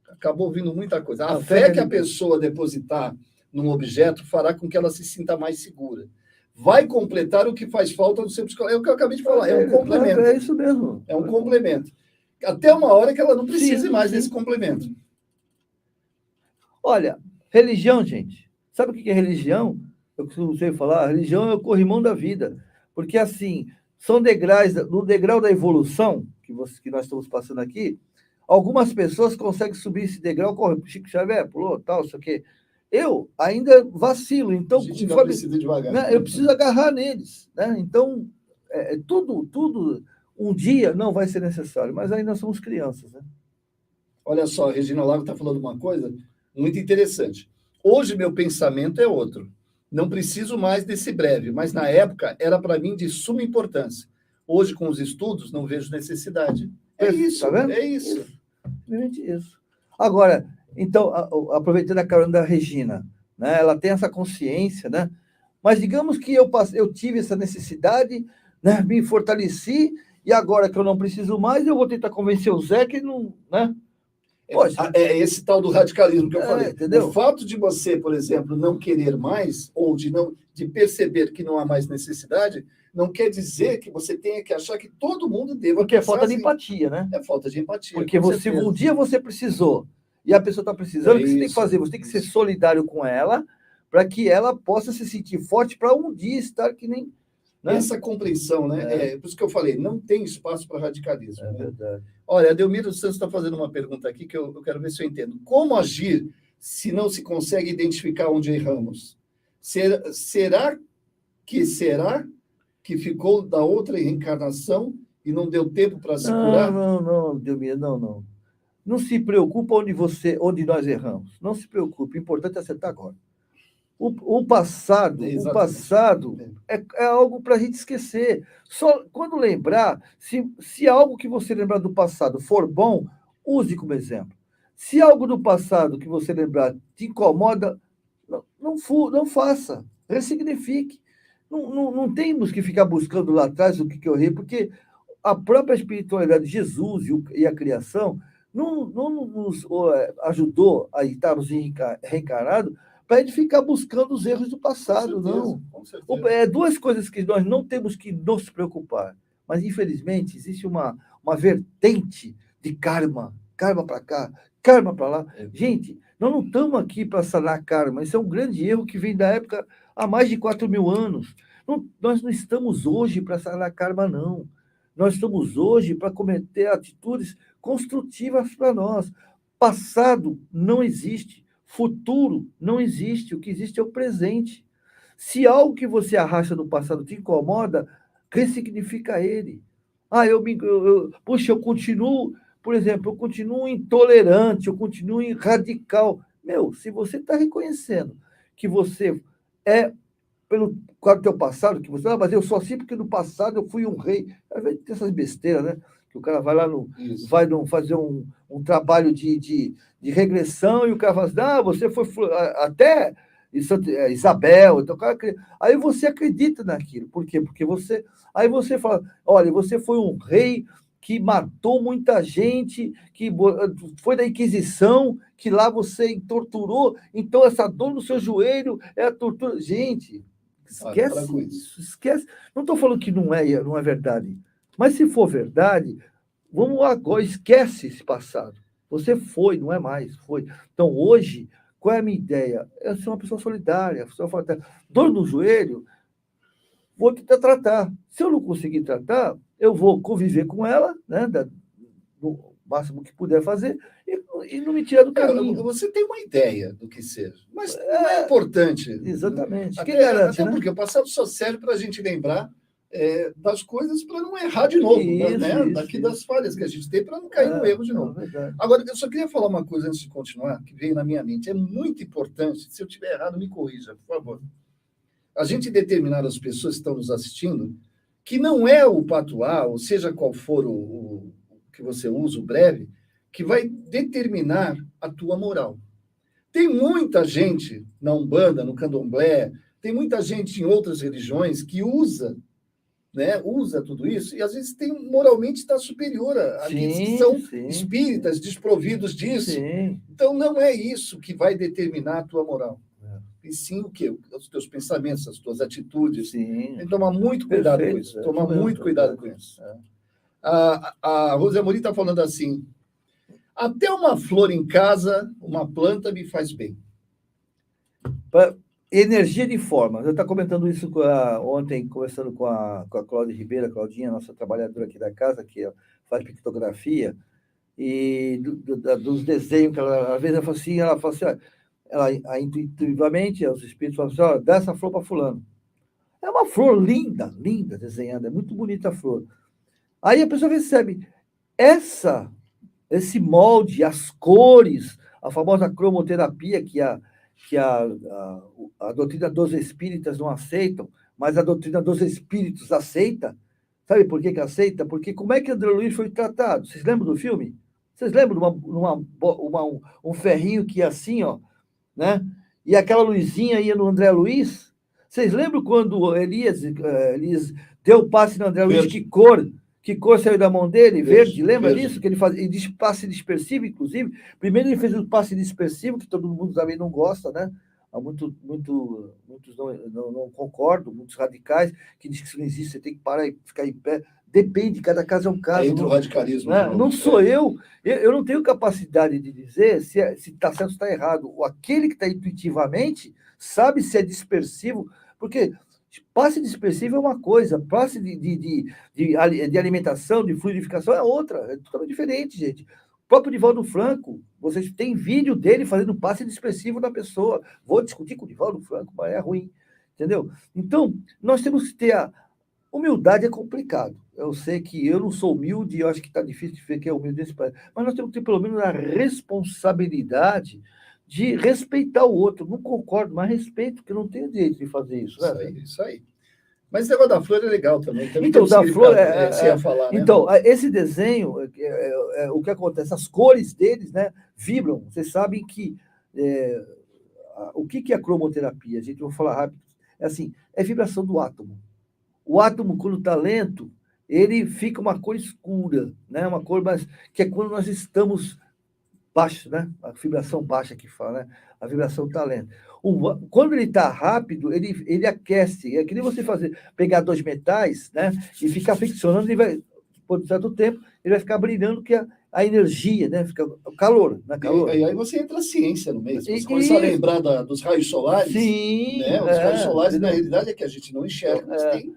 Speaker 1: Acabou ouvindo muita coisa. A fé que a pessoa depositar num objeto fará com que ela se sinta mais segura. Vai completar o que faz falta no seu psicológico. É o que eu acabei de falar, é um complemento.
Speaker 2: É isso mesmo.
Speaker 1: É um complemento. Até uma hora que ela não precise mais desse complemento.
Speaker 2: Olha, religião, gente. Sabe o que é religião? Eu costumo sempre falar, religião é o corrimão da vida. Porque, assim, são degraus, no degrau da evolução, que nós estamos passando aqui, algumas pessoas conseguem subir esse degrau, Chico Xavier pulou, tal, isso aqui. Eu ainda vacilo, então...
Speaker 1: A gente não precisa devagar.
Speaker 2: Né, eu preciso agarrar neles. Né? Então, tudo um dia não vai ser necessário, mas ainda somos crianças. Né?
Speaker 1: Olha só, a Regina Lago está falando uma coisa muito interessante. Hoje, meu pensamento é outro. Não preciso mais desse breve, mas na época era para mim de suma importância. Hoje, com os estudos, não vejo necessidade. É isso, tá vendo? É isso.
Speaker 2: Isso. Agora, então, aproveitando a carona da Regina, né, ela tem essa consciência, né? Mas digamos que eu tive essa necessidade, né, me fortaleci, e agora que eu não preciso mais, eu vou tentar convencer o Zé que não... Né?
Speaker 1: Poxa, é esse tal do radicalismo que eu falei.
Speaker 2: Entendeu?
Speaker 1: O fato de você, por exemplo, não querer mais, ou de perceber que não há mais necessidade, não quer dizer que você tenha que achar que todo mundo deva...
Speaker 2: Porque é falta de empatia, né?
Speaker 1: É falta de empatia.
Speaker 2: Porque um dia você precisou, e a pessoa está precisando, o que você tem que fazer? Você tem que ser solidário com ela, para que ela possa se sentir forte para um dia estar que nem... Né?
Speaker 1: Essa compreensão, né? Por isso que eu falei, não tem espaço para radicalismo.
Speaker 2: É verdade.
Speaker 1: Olha, a Delmiro Santos está fazendo uma pergunta aqui que eu quero ver se eu entendo. Como agir se não se consegue identificar onde erramos? Será que ficou da outra reencarnação e não deu tempo para se curar?
Speaker 2: Não, Delmiro, não. Não se preocupa onde nós erramos. Não se preocupe, o importante é acertar agora. O passado é algo para a gente esquecer. Só quando lembrar, se algo que você lembrar do passado for bom, use como exemplo. Se algo do passado que você lembrar te incomoda, não faça, ressignifique. Não temos que ficar buscando lá atrás o que eu errei, porque a própria espiritualidade de Jesus e a criação não nos ajudou a estarmos reencarnados para a gente ficar buscando os erros do passado, não.
Speaker 1: Com certeza.
Speaker 2: Duas coisas que nós não temos que nos preocupar, mas, infelizmente, existe uma vertente de karma para cá, karma para lá. Gente, nós não estamos aqui para sanar karma, isso é um grande erro que vem da época há mais de 4.000 anos. Nós não estamos hoje para sanar karma, não. Nós estamos hoje para cometer atitudes construtivas para nós. Passado não existe. Futuro não existe, o que existe é o presente. Se algo que você arrasta do passado te incomoda, ressignifica ele. Eu continuo, por exemplo, eu continuo intolerante, eu continuo radical. Se você está reconhecendo que você é pelo teu passado, que você mas eu sou assim porque no passado eu fui um rei. Às vezes tem essas besteiras, né? Que o cara vai lá
Speaker 1: Isso.
Speaker 2: fazer um trabalho de regressão e o cara fala assim, você foi até Isabel. Então, aí você acredita naquilo. Por quê? Porque aí você fala, olha, você foi um rei que matou muita gente, que foi da Inquisição, que lá você torturou, então essa dor no seu joelho é a tortura. Gente, esquece isso, esquece. Não estou falando que não é verdade, mas se for verdade, vamos agora, esquece esse passado. Você foi, não é mais, foi. Então, hoje, qual é a minha ideia? Eu sou uma pessoa solidária, dor no joelho, vou tentar tratar. Se eu não conseguir tratar, eu vou conviver com ela, né, no máximo que puder fazer, e não me tirar do caminho.
Speaker 1: Você tem uma ideia do que seja, mas não é importante.
Speaker 2: Exatamente.
Speaker 1: Até porque o passado só serve para a gente lembrar das coisas para não errar de novo, das falhas que a gente tem, para não cair no erro de novo. Agora, eu só queria falar uma coisa antes de continuar, que veio na minha mente. É muito importante, se eu estiver errado, me corrija, por favor. A gente determinar as pessoas que estão nos assistindo que não é o patuá, ou seja qual for o que você usa, o breve, que vai determinar a tua moral. Tem muita gente na Umbanda, no Candomblé, tem muita gente em outras religiões que usa tudo isso, e às vezes moralmente está superior àqueles que são espíritas, desprovidos disso.
Speaker 2: Sim.
Speaker 1: Então, não é isso que vai determinar a tua moral. E sim o quê? Os teus pensamentos, as tuas atitudes.
Speaker 2: Sim.
Speaker 1: Tem que tomar muito cuidado com isso. A Rosa Amorim está falando assim, até uma flor em casa, uma planta me faz bem.
Speaker 2: Energia de forma. Eu estava comentando isso ontem, conversando com a Cláudia Ribeiro, a Claudinha, nossa trabalhadora aqui da casa, que faz pictografia, e dos desenhos que às vezes ela fala assim, ela intuitivamente, os espíritos falam assim, dá essa flor para fulano. É uma flor linda, linda desenhada, é muito bonita a flor. Aí a pessoa recebe esse molde, as cores, a famosa cromoterapia que a doutrina dos espíritas não aceitam, mas a doutrina dos espíritos aceita. Sabe por que aceita? Porque como é que André Luiz foi tratado? Vocês lembram do filme? Vocês lembram de um ferrinho que ia assim, né? E aquela luzinha ia no André Luiz? Vocês lembram quando Elias deu o passe no André Luiz? Que cor saiu da mão dele? Verde. Lembra disso? Que ele fazia passe dispersivo, inclusive. Primeiro ele fez um passe dispersivo, que todo mundo também não gosta, né? Há muitos não concordam, muitos radicais, que dizem que isso não existe, você tem que parar e ficar em pé. Depende, cada caso é um caso.
Speaker 1: Entra o radicalismo.
Speaker 2: Né? Não sou eu não tenho capacidade de dizer se está certo ou está errado. Aquele que está intuitivamente sabe se é dispersivo, porque passe dispersivo é uma coisa, passe de alimentação, de fluidificação é outra, é totalmente diferente, gente. O próprio Divaldo Franco, vocês têm vídeo dele fazendo passe dispersivo na pessoa. Vou discutir com o Divaldo Franco, mas é ruim, entendeu? Então, nós temos que ter humildade é complicado. Eu sei que eu não sou humilde, eu acho que está difícil de ver que é humilde nesse país, mas nós temos que ter pelo menos a responsabilidade de respeitar o outro. Não concordo, mas respeito, porque eu não tenho direito de fazer isso. Né?
Speaker 1: Isso aí. Mas esse negócio da flor é legal também.
Speaker 2: Então, da flor
Speaker 1: você ia falar, né?
Speaker 2: Então, esse desenho, o que acontece? As cores deles, né, vibram. Vocês sabem que o que é a cromoterapia? A gente vai falar rápido. É assim, é vibração do átomo. O átomo, quando está lento, ele fica uma cor escura, né? Uma cor mais que é quando nós estamos baixos, né? A vibração baixa que fala, né? A vibração está lenta. Quando ele está rápido, ele aquece. É que nem você pegar dois metais, né? E ficar friccionando, ele vai, por um certo tempo, ele vai ficar brilhando, que a energia, né? Fica o calor, né? Calor.
Speaker 1: E aí você entra a ciência no meio. Você começa a lembrar dos raios solares.
Speaker 2: Sim.
Speaker 1: Né? Os raios solares, na realidade, é que a gente não enxerga, mas tem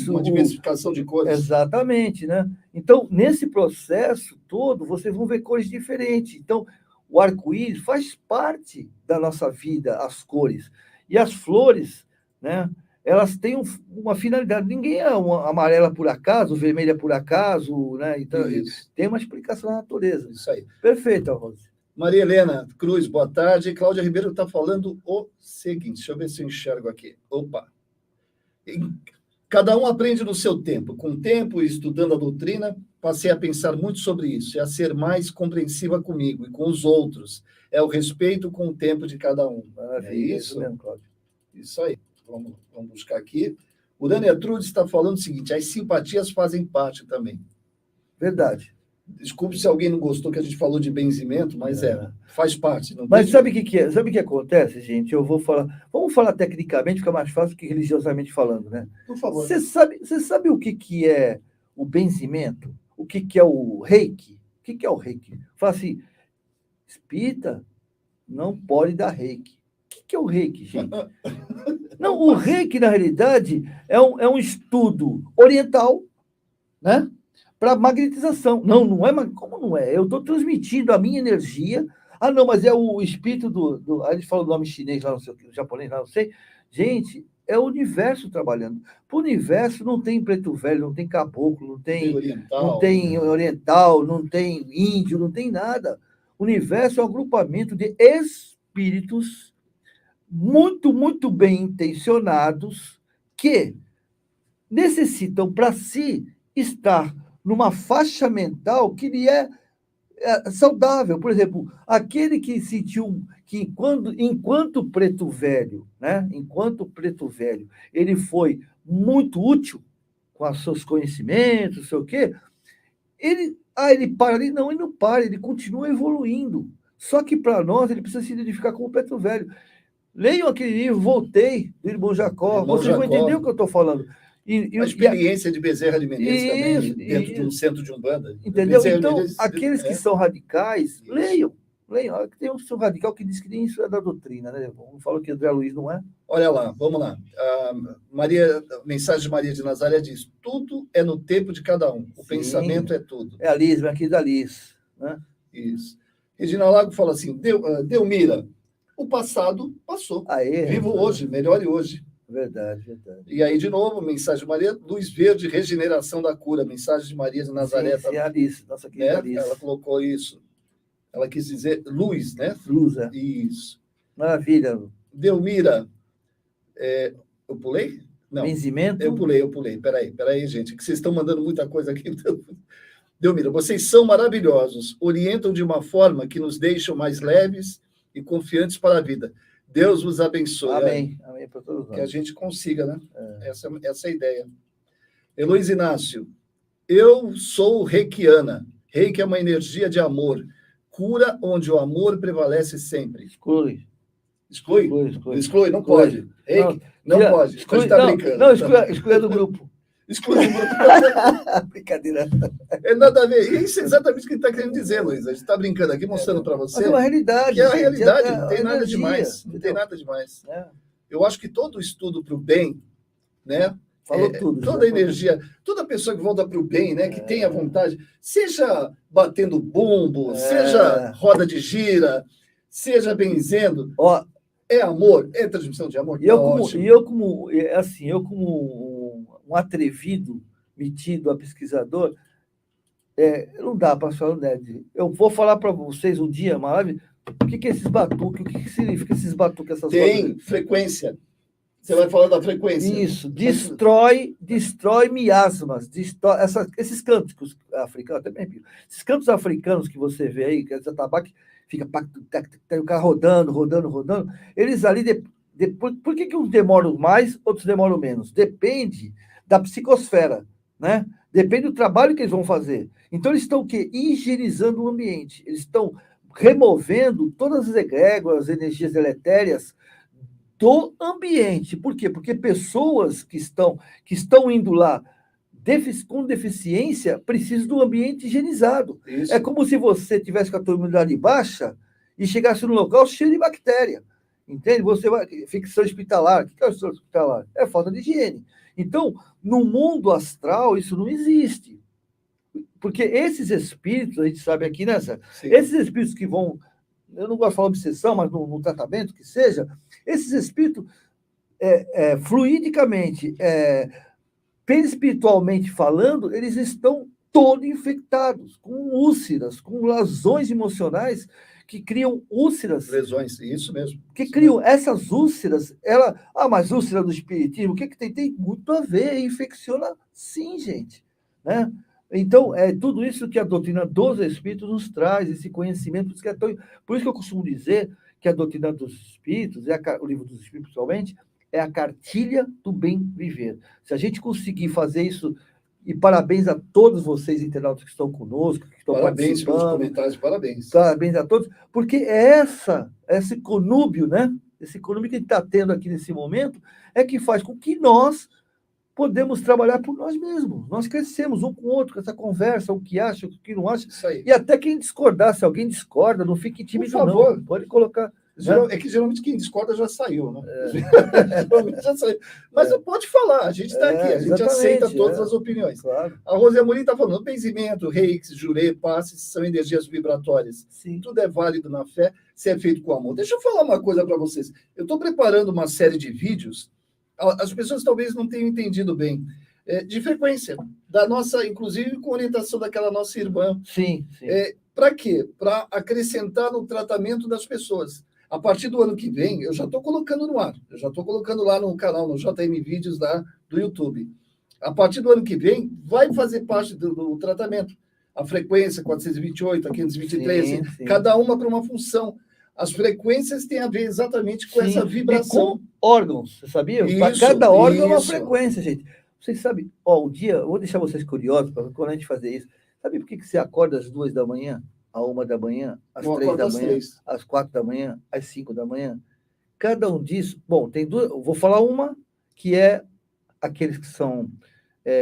Speaker 1: uma diversificação de cores.
Speaker 2: Exatamente, né? Então, nesse processo todo, vocês vão ver cores diferentes. Então, o arco-íris faz parte da nossa vida, as cores. E as flores, né? Elas têm uma finalidade. Ninguém é uma amarela por acaso, vermelha por acaso, né? Então, tem uma explicação na natureza.
Speaker 1: Isso aí.
Speaker 2: Perfeito, Rose.
Speaker 1: Maria Helena Cruz, boa tarde. Cláudia Ribeiro está falando o seguinte, deixa eu ver se eu enxergo aqui. Opa! Cada um aprende no seu tempo. Com o tempo, estudando a doutrina, passei a pensar muito sobre isso e a ser mais compreensiva comigo e com os outros. É o respeito com o tempo de cada um.
Speaker 2: Maravilha,
Speaker 1: É isso?
Speaker 2: mesmo, Cláudio.
Speaker 1: Isso aí. Vamos buscar aqui. O Daniel Trudes está falando o seguinte: as simpatias fazem parte também.
Speaker 2: Verdade.
Speaker 1: Desculpe se alguém não gostou que a gente falou de benzimento, mas faz parte. Não
Speaker 2: Mas
Speaker 1: tem
Speaker 2: sabe o que é? Sabe o que acontece, gente? Eu vou falar. Vamos falar tecnicamente, fica mais fácil que religiosamente falando, né?
Speaker 1: Por favor.
Speaker 2: Você sabe o que é o benzimento? O que é o reiki? O que é o reiki? Fala assim, espírita não pode dar reiki. O que é o reiki, gente? Não, o reiki, na realidade, é um estudo oriental, né? Para magnetização. Não é, como não é? Eu estou transmitindo a minha energia. Ah, não, mas é o espírito do a gente fala o nome chinês lá, não sei o que, japonês lá, não sei. Gente, é o universo trabalhando. Para o universo não tem preto velho, não tem caboclo, não tem oriental, não tem índio, não tem nada. O universo é um agrupamento de espíritos muito, muito bem intencionados que necessitam para si estar numa faixa mental que lhe é saudável. Por exemplo, aquele que sentiu que enquanto preto velho, né? Enquanto preto velho, ele foi muito útil com os seus conhecimentos, não sei o quê, ele para ali, não, ele não para, ele continua evoluindo. Só que para nós ele precisa se identificar como preto velho. Leiam aquele livro, Voltei, do irmão Jacó. Vocês vão entender o que eu estou falando.
Speaker 1: A experiência de Bezerra de Menezes também, dentro de um centro de Umbanda.
Speaker 2: Entendeu? Então, aqueles que são radicais, leiam. Tem um seu radical que diz que nem isso é da doutrina, né? Não falo que André Luiz não é.
Speaker 1: Olha lá, vamos lá. A mensagem de Maria de Nazaré diz: tudo é no tempo de cada um. O pensamento é tudo.
Speaker 2: É a Liz, aqui da Liz. Né?
Speaker 1: Isso. Regina Lago fala assim: Delmira, o passado passou. Vivo hoje, melhore hoje.
Speaker 2: Verdade.
Speaker 1: E aí, de novo, mensagem de Maria, luz verde, regeneração da cura. Mensagem de Maria de Nazaré.
Speaker 2: Sim, Alice, nossa querida Alice.
Speaker 1: Ela colocou isso. Ela quis dizer luz, né?
Speaker 2: Luz, é.
Speaker 1: Isso.
Speaker 2: Maravilha.
Speaker 1: Delmira, eu pulei? Não.
Speaker 2: Benzimento?
Speaker 1: Eu pulei. Peraí, gente, que vocês estão mandando muita coisa aqui. Delmira, vocês são maravilhosos. Orientam de uma forma que nos deixam mais leves e confiantes para a vida. Deus vos abençoe.
Speaker 2: Amém para todos nós.
Speaker 1: Que a gente consiga, né? Essa é a ideia. Heloísa Inácio, eu sou reikiana. Reiki é uma energia de amor. Cura onde o amor prevalece sempre.
Speaker 2: Exclui,
Speaker 1: não pode. Reiki, não pode. Exclui, está brincando.
Speaker 2: Não, exclui do grupo.
Speaker 1: Exclui do grupo.
Speaker 2: Brincadeira.
Speaker 1: É nada a ver. Isso é exatamente o que ele está querendo dizer, Luiz. A gente está brincando aqui, mostrando para você.
Speaker 2: É uma realidade.
Speaker 1: Que é a realidade, não tem nada demais. Não tem nada demais. Eu acho que todo estudo para o bem, né?
Speaker 2: Falou tudo.
Speaker 1: Toda energia, toda pessoa que volta para o bem, né? Que tenha vontade, seja batendo bumbo, seja roda de gira, seja benzendo. É amor, é transmissão de amor.
Speaker 2: Eu como um atrevido, metido a pesquisador, não dá para falar, né? Eu vou falar para vocês um dia, uma live, o que é esses batuques, o que significa esses batuques, essas
Speaker 1: Tem
Speaker 2: coisas?
Speaker 1: Frequência. Você vai falar da frequência.
Speaker 2: Isso, destrói miasmas, esses cânticos africanos, também, esses cantos africanos que você vê aí, que essa tabaco fica o cara rodando, eles ali, por que uns demoram mais, outros demoram menos? Depende da psicosfera, né? Depende do trabalho que eles vão fazer. Então, eles estão o quê? Higienizando o ambiente, eles estão removendo todas as egrégoras, energias deletérias do ambiente. Por quê? Porque pessoas que estão indo lá com deficiência precisam do ambiente higienizado. Isso. É como se você tivesse com a tua imunidade baixa e chegasse num local cheio de bactéria. Entende? Você vai... Ficção hospitalar. O que é ficção hospitalar? É falta de higiene. Então, no mundo astral, isso não existe. Porque esses espíritos, a gente sabe aqui, né, Sérgio? Esses espíritos que vão... Eu não gosto de falar obsessão, mas no tratamento que seja, esses espíritos, fluidicamente, perispiritualmente falando, eles estão todos infectados, com úlceras, com lesões emocionais, que criam úlceras.
Speaker 1: Lesões, isso mesmo.
Speaker 2: Que criam essas úlceras, mas úlcera do espiritismo, o que tem? Tem muito a ver, infecciona sim, gente, né? Então, é tudo isso que a doutrina dos espíritos nos traz, esse conhecimento, por isso que eu costumo dizer que a doutrina dos espíritos, o livro dos espíritos, principalmente, é a cartilha do bem viver. Se a gente conseguir fazer isso, e parabéns a todos vocês, internautas que estão conosco, que estão
Speaker 1: Parabéns pelos
Speaker 2: participando.
Speaker 1: comentários, parabéns.
Speaker 2: Parabéns a todos, porque é esse conúbio, né? Esse conúbio que a gente está tendo aqui nesse momento, é que faz com que nós podemos trabalhar por nós mesmos. Nós crescemos um com o outro, com essa conversa, o que acha, o que não acha.
Speaker 1: Isso aí.
Speaker 2: E até quem discordar, se alguém discorda, não fique tímido,
Speaker 1: Por favor.
Speaker 2: não. Pode colocar.
Speaker 1: É que geralmente quem discorda já saiu, né? Geralmente já saiu. Mas pode falar, a gente está aqui, a gente aceita todas as opiniões.
Speaker 2: Claro.
Speaker 1: A Rose Amorim está falando, benzimento, reiki, jurê, passes, são energias vibratórias.
Speaker 2: Sim.
Speaker 1: Tudo é válido na fé, se é feito com amor. Deixa eu falar uma coisa para vocês. Eu estou preparando uma série de vídeos, as pessoas talvez não tenham entendido bem, de frequência, da nossa, inclusive com orientação daquela nossa irmã.
Speaker 2: Sim.
Speaker 1: Para quê? Para acrescentar no tratamento das pessoas. A partir do ano que vem, eu já estou colocando no ar. Eu já estou colocando lá no canal, no JM Vídeos do YouTube. A partir do ano que vem, vai fazer parte do tratamento. A frequência 428, a 523,
Speaker 2: sim.
Speaker 1: Cada uma para uma função. As frequências têm a ver exatamente com essa vibração.
Speaker 2: E com órgãos, você sabia? Para cada órgão é uma frequência, gente. Vocês sabem, um dia, eu vou deixar vocês curiosos para quando a gente fazer isso. Sabe por que você acorda às 2 da manhã? À 1 da manhã, às 3 da manhã, às 4 da manhã, às 5 da manhã. Cada um disso. Bom, tem duas. Eu vou falar uma que é aqueles que são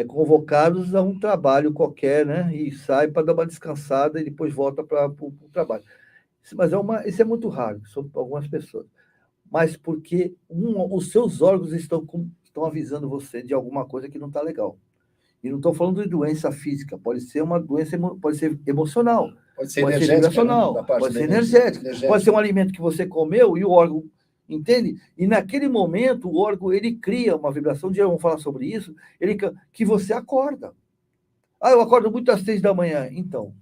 Speaker 2: convocados a um trabalho qualquer, né? E sai para dar uma descansada e depois volta para o trabalho. Mas isso é muito raro, são algumas pessoas. Mas porque os seus órgãos estão avisando você de alguma coisa que não está legal. E não estou falando de doença física, pode ser uma doença, pode ser emocional.
Speaker 1: Pode ser vibracional,
Speaker 2: pode ser energética, pode ser um alimento que você comeu e o órgão, entende? E naquele momento, o órgão, ele cria uma vibração, um dia vamos falar sobre isso, que você acorda. Eu acordo muito às 6 da manhã. Então,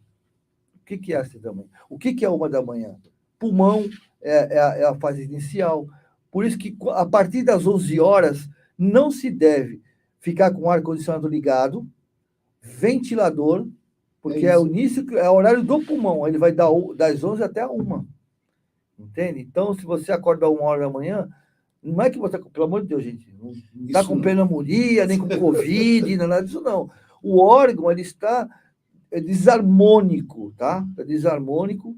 Speaker 2: o que é às 6 da manhã? O que é 1 da manhã? Pulmão é a fase inicial. Por isso que, a partir das 11 horas, não se deve ficar com o ar-condicionado ligado, ventilador, porque é o início, é o horário do pulmão. Ele vai das 11 até a 1. Entende? Então, se você acorda 1 hora da manhã, não é que você, pelo amor de Deus, gente, não está com pneumonia, nem com Covid, nada disso, não. O órgão, ele está desarmônico, tá? É desarmônico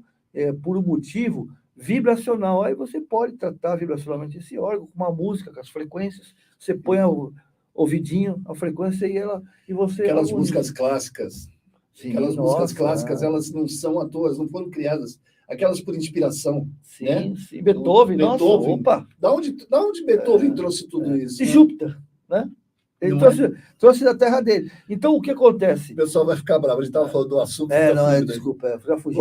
Speaker 2: por um motivo vibracional. Aí você pode tratar vibracionalmente esse órgão com uma música, com as frequências. Você põe o ouvidinho, a frequência e você...
Speaker 1: Aquelas músicas clásicas.
Speaker 2: Sim,
Speaker 1: aquelas músicas clássicas, elas não são à toa, não foram criadas. Aquelas por inspiração.
Speaker 2: Sim,
Speaker 1: né?
Speaker 2: Sim. Beethoven, nossa, opa!
Speaker 1: Da onde Beethoven trouxe tudo isso?
Speaker 2: De Júpiter, né? Ele trouxe da terra dele. Então, o que acontece?
Speaker 1: O pessoal vai ficar bravo, a gente estava falando do assunto.
Speaker 2: Desculpa, já fugi.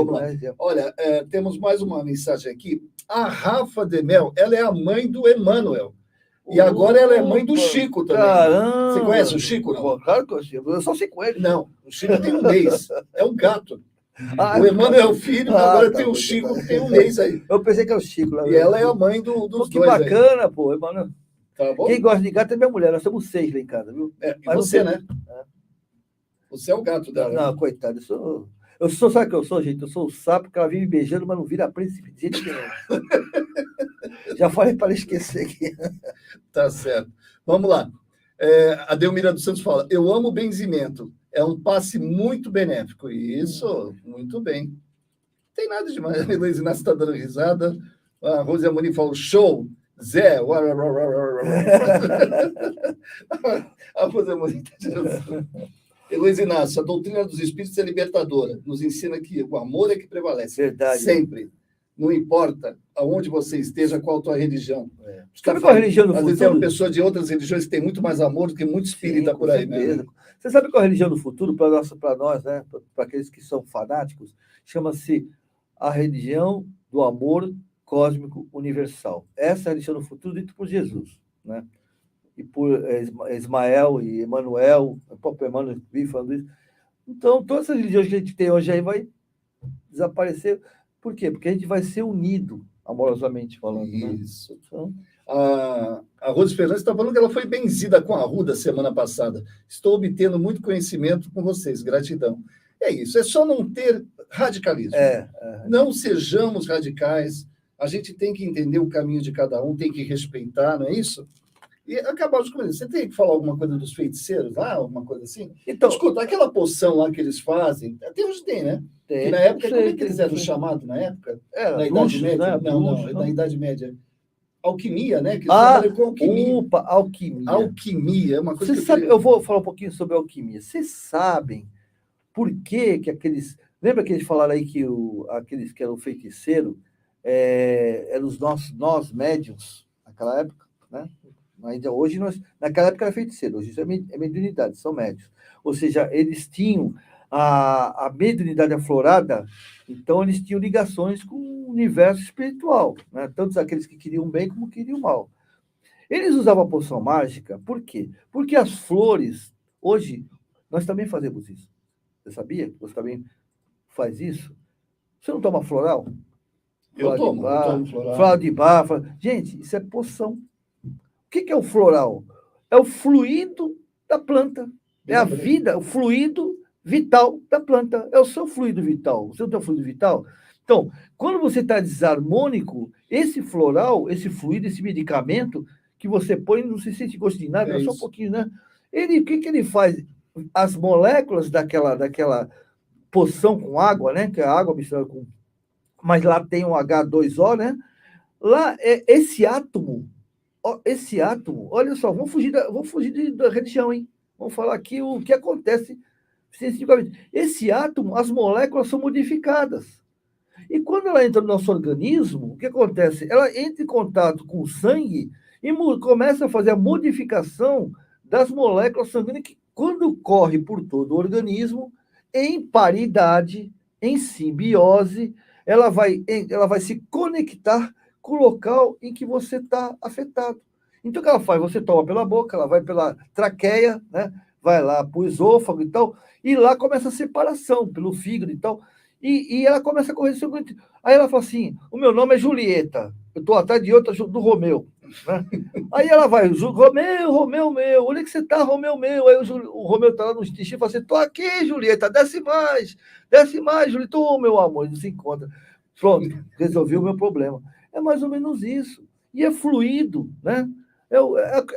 Speaker 1: Olha, temos mais uma mensagem aqui. A Rafa de Mel, ela é a mãe do Emmanuel. E agora ela é mãe do Chico também.
Speaker 2: Caramba!
Speaker 1: Você conhece o Chico? Não?
Speaker 2: Claro que eu sei. Eu só sei com ele.
Speaker 1: Não, o Chico tem um mês. É um gato. O Emmanuel é o filho, agora tem o Chico que tem um mês aí.
Speaker 2: Eu pensei que era o Chico.
Speaker 1: E ela é a mãe dos dois.
Speaker 2: Que bacana, pô, Emmanuel.
Speaker 1: Tá bom?
Speaker 2: Quem gosta de gato é minha mulher. Nós somos 6 lá em casa, viu?
Speaker 1: Mas você, né? Você é o gato dela.
Speaker 2: Não, coitado. Eu sou, sabe o que eu sou, gente? Eu sou o sapo que ela vive beijando, mas não vira príncipe de jeito nenhum. Já falei para esquecer aqui.
Speaker 1: Tá certo. Vamos lá. A Delmira dos Santos fala, eu amo o benzimento. É um passe muito benéfico. Isso, muito bem. Não tem nada demais. A Luiz Inácio está dando risada. A Rose Amorim falou, show. Zé. A Rose Amorim está dizendo... Luiz Inácio, a doutrina dos espíritos é libertadora. Nos ensina que o amor é que prevalece.
Speaker 2: Verdade.
Speaker 1: Sempre. Não importa aonde você esteja, qual a tua religião.
Speaker 2: Sabe qual é a religião do
Speaker 1: futuro? Às vezes tem uma pessoa de outras religiões que tem muito mais amor do que muito espírita por aí. Né?
Speaker 2: Você sabe qual é a religião do futuro para nós, né? Para aqueles que são fanáticos? Chama-se a religião do amor cósmico universal. Essa é a religião do futuro dita por Jesus, né? E por Ismael e Emanuel, o próprio Emmanuel vive falando isso. Então, todas essas religiões que a gente tem hoje aí vai desaparecer. Por quê? Porque a gente vai ser unido, amorosamente falando, né?
Speaker 1: Isso.
Speaker 2: Então,
Speaker 1: A Rose Fernandes está falando que ela foi benzida com a Arruda semana passada. Estou obtendo muito conhecimento com vocês. Gratidão. É isso. É só não ter radicalismo. Não sejamos radicais. A gente tem que entender o caminho de cada um, tem que respeitar, não é isso? E acabar de comer. Você tem que falar alguma coisa dos feiticeiros lá, alguma coisa assim?
Speaker 2: Então,
Speaker 1: escuta, aquela poção lá que eles fazem, até hoje tem, né?
Speaker 2: tem,
Speaker 1: que na época, como é que
Speaker 2: tem,
Speaker 1: eles eram chamados na época?
Speaker 2: na
Speaker 1: Idade Média?
Speaker 2: né?
Speaker 1: Não, na Idade Média. Alquimia, né? Que eles trabalham com alquimia.
Speaker 2: Opa, alquimia.
Speaker 1: Alquimia é uma coisa
Speaker 2: Você
Speaker 1: que
Speaker 2: sabe, eu vou falar um pouquinho sobre alquimia. Vocês sabem por que aqueles... Lembra que eles falaram aí que aqueles que eram feiticeiros eram nós médiuns, naquela época, né? Ainda hoje, naquela época era feiticeiro, hoje isso é mediunidade, são médios. Ou seja, eles tinham a mediunidade aflorada, então eles tinham ligações com o universo espiritual, né? Tanto aqueles que queriam bem como queriam mal. Eles usavam a poção mágica, por quê? Porque as flores, hoje, nós também fazemos isso. Você sabia que você também faz isso? Você não toma floral?
Speaker 1: eu tomo floral.
Speaker 2: Floral de bar. Gente, isso é poção. O que é o floral? É o fluido da planta. É a vida, o fluido vital da planta. É o seu fluido vital. Você não tem o fluido vital? Então, quando você está desarmônico, esse floral, esse fluido, esse medicamento que você põe, não se sente gosto de nada, só um pouquinho, né? O que ele faz? As moléculas daquela poção com água, né? Que é a água misturada com... Mas lá tem um H2O, né? Lá, esse átomo, olha só, vamos fugir da religião, hein? Vamos falar aqui o que acontece cientificamente. Esse átomo, as moléculas são modificadas. E quando ela entra no nosso organismo, o que acontece? Ela entra em contato com o sangue e começa a fazer a modificação das moléculas sanguíneas que, quando corre por todo o organismo, em paridade, em simbiose, ela vai se conectar com o local em que você está afetado. Então, o que ela faz? Você toma pela boca, ela vai pela traqueia, né? Vai lá para o esôfago e tal, e lá começa a separação pelo fígado e tal, e ela começa a correr. Aí ela fala assim, o meu nome é Julieta, eu estou atrás de outra do Romeu. Né? Aí ela vai, Romeu meu, onde é que você está, Romeu meu? Aí o Romeu está lá no xixi e fala assim, estou aqui, Julieta, desce mais, Julieta, meu amor, ele se encontra. Pronto, resolvi o meu problema. É mais ou menos isso. E é fluido, né?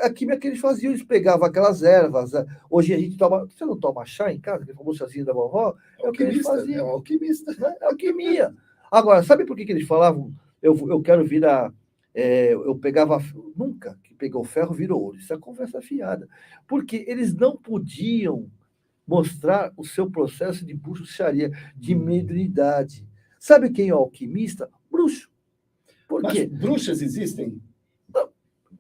Speaker 2: A química que eles faziam, eles pegavam aquelas ervas. Hoje a gente toma... Você não toma chá em casa, que é o famoso chazinho da vovó? É o que eles faziam.
Speaker 1: É o alquimista.
Speaker 2: Né? É alquimia. Agora, sabe por que eles falavam? Eu quero virar... eu pegava... Nunca que pegou ferro virou ouro. Isso é conversa fiada. Porque eles não podiam mostrar o seu processo de bruxaria, de mediunidade. Sabe quem é o alquimista? Bruxo. Por quê?
Speaker 1: Mas bruxas existem?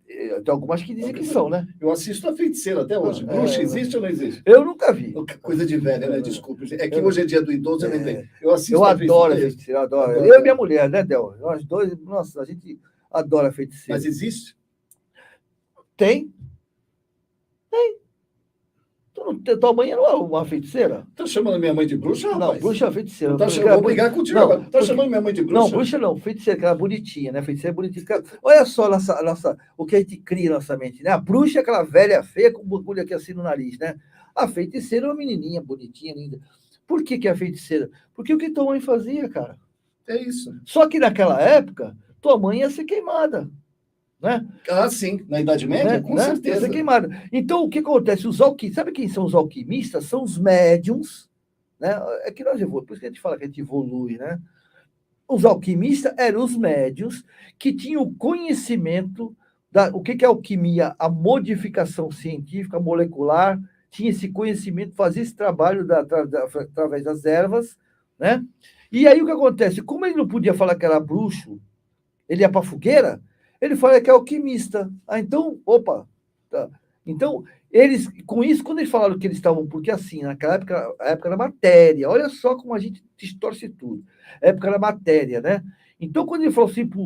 Speaker 2: Tem algumas que dizem que são, né?
Speaker 1: Eu assisto a Feiticeira até hoje. Bruxa existe ou não existe?
Speaker 2: Eu nunca vi.
Speaker 1: Coisa de velha, né? Desculpa. É que hoje é dia do idoso, eu lembrei.
Speaker 2: Eu adoro a Feiticeira, adoro. Eu e minha mulher, né, Del? Nós dois, nossa, a gente adora a Feiticeira.
Speaker 1: Mas existe?
Speaker 2: Tem. Tua mãe era uma feiticeira?
Speaker 1: Tá chamando minha mãe de bruxa, rapaz?
Speaker 2: Não, bruxa é feiticeira.
Speaker 1: Vou brigar contigo agora. Tá chamando minha mãe de bruxa?
Speaker 2: Não, bruxa não. Feiticeira, que ela é bonitinha, né? Feiticeira é bonitinha. Olha só o que a gente cria na nossa mente, né? A bruxa é aquela velha feia com bagulho aqui assim no nariz, né? A feiticeira é uma menininha bonitinha, linda. Por que é a feiticeira? Porque o que tua mãe fazia, cara?
Speaker 1: É isso.
Speaker 2: Só que naquela época, tua mãe ia ser queimada. Né?
Speaker 1: Ah, sim, na Idade Média, com certeza.
Speaker 2: Essa queimada. Então, o que acontece? Sabe quem são os alquimistas? São os médiums, né? É que nós evoluímos, por isso que a gente fala que a gente evolui, né? Os alquimistas eram os médiums que tinham o conhecimento o que é alquimia, a modificação científica, molecular, tinha esse conhecimento, fazia esse trabalho através das ervas, né? E aí o que acontece? Como ele não podia falar que era bruxo, ele ia para a fogueira, ele fala que é alquimista. Ah, então, opa. Tá. Então, eles, com isso, quando eles falaram que eles estavam... Porque assim, naquela época, a época era matéria. Olha só como a gente distorce tudo. A época era matéria, né? Então, quando ele falou assim para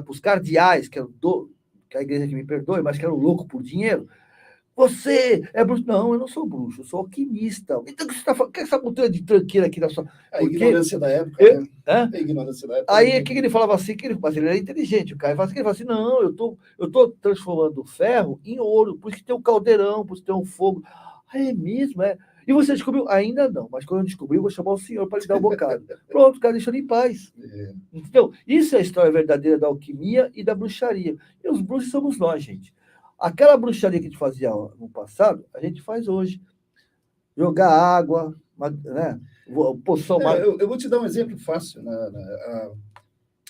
Speaker 2: os cardeais, que a igreja que me perdoe, mas que eram loucos por dinheiro, você é bruxo. Não, eu não sou bruxo, eu sou alquimista. Então, o que você está falando? O que é essa montanha de tranqueira aqui na sua...
Speaker 1: A
Speaker 2: Porque-
Speaker 1: ignorância da época,
Speaker 2: Eu-
Speaker 1: né?
Speaker 2: Hã?
Speaker 1: A ignorância da época.
Speaker 2: Aí, o que ele falava assim? Mas ele era inteligente, o cara. Ele falava assim, não, eu tô transformando o ferro em ouro, por isso que tem um caldeirão, por isso que tem um fogo. Ah, é mesmo, é? E você descobriu? Ainda não, mas quando eu descobrir, eu vou chamar o senhor para lhe dar um bocado. Pronto, o cara deixou ele em paz.
Speaker 1: É.
Speaker 2: Então, isso é a história verdadeira da alquimia e da bruxaria. E os bruxos somos nós, gente. Aquela bruxaria que a gente fazia no passado, a gente faz hoje. Jogar água, né? Poção.
Speaker 1: Eu vou te dar um exemplo fácil.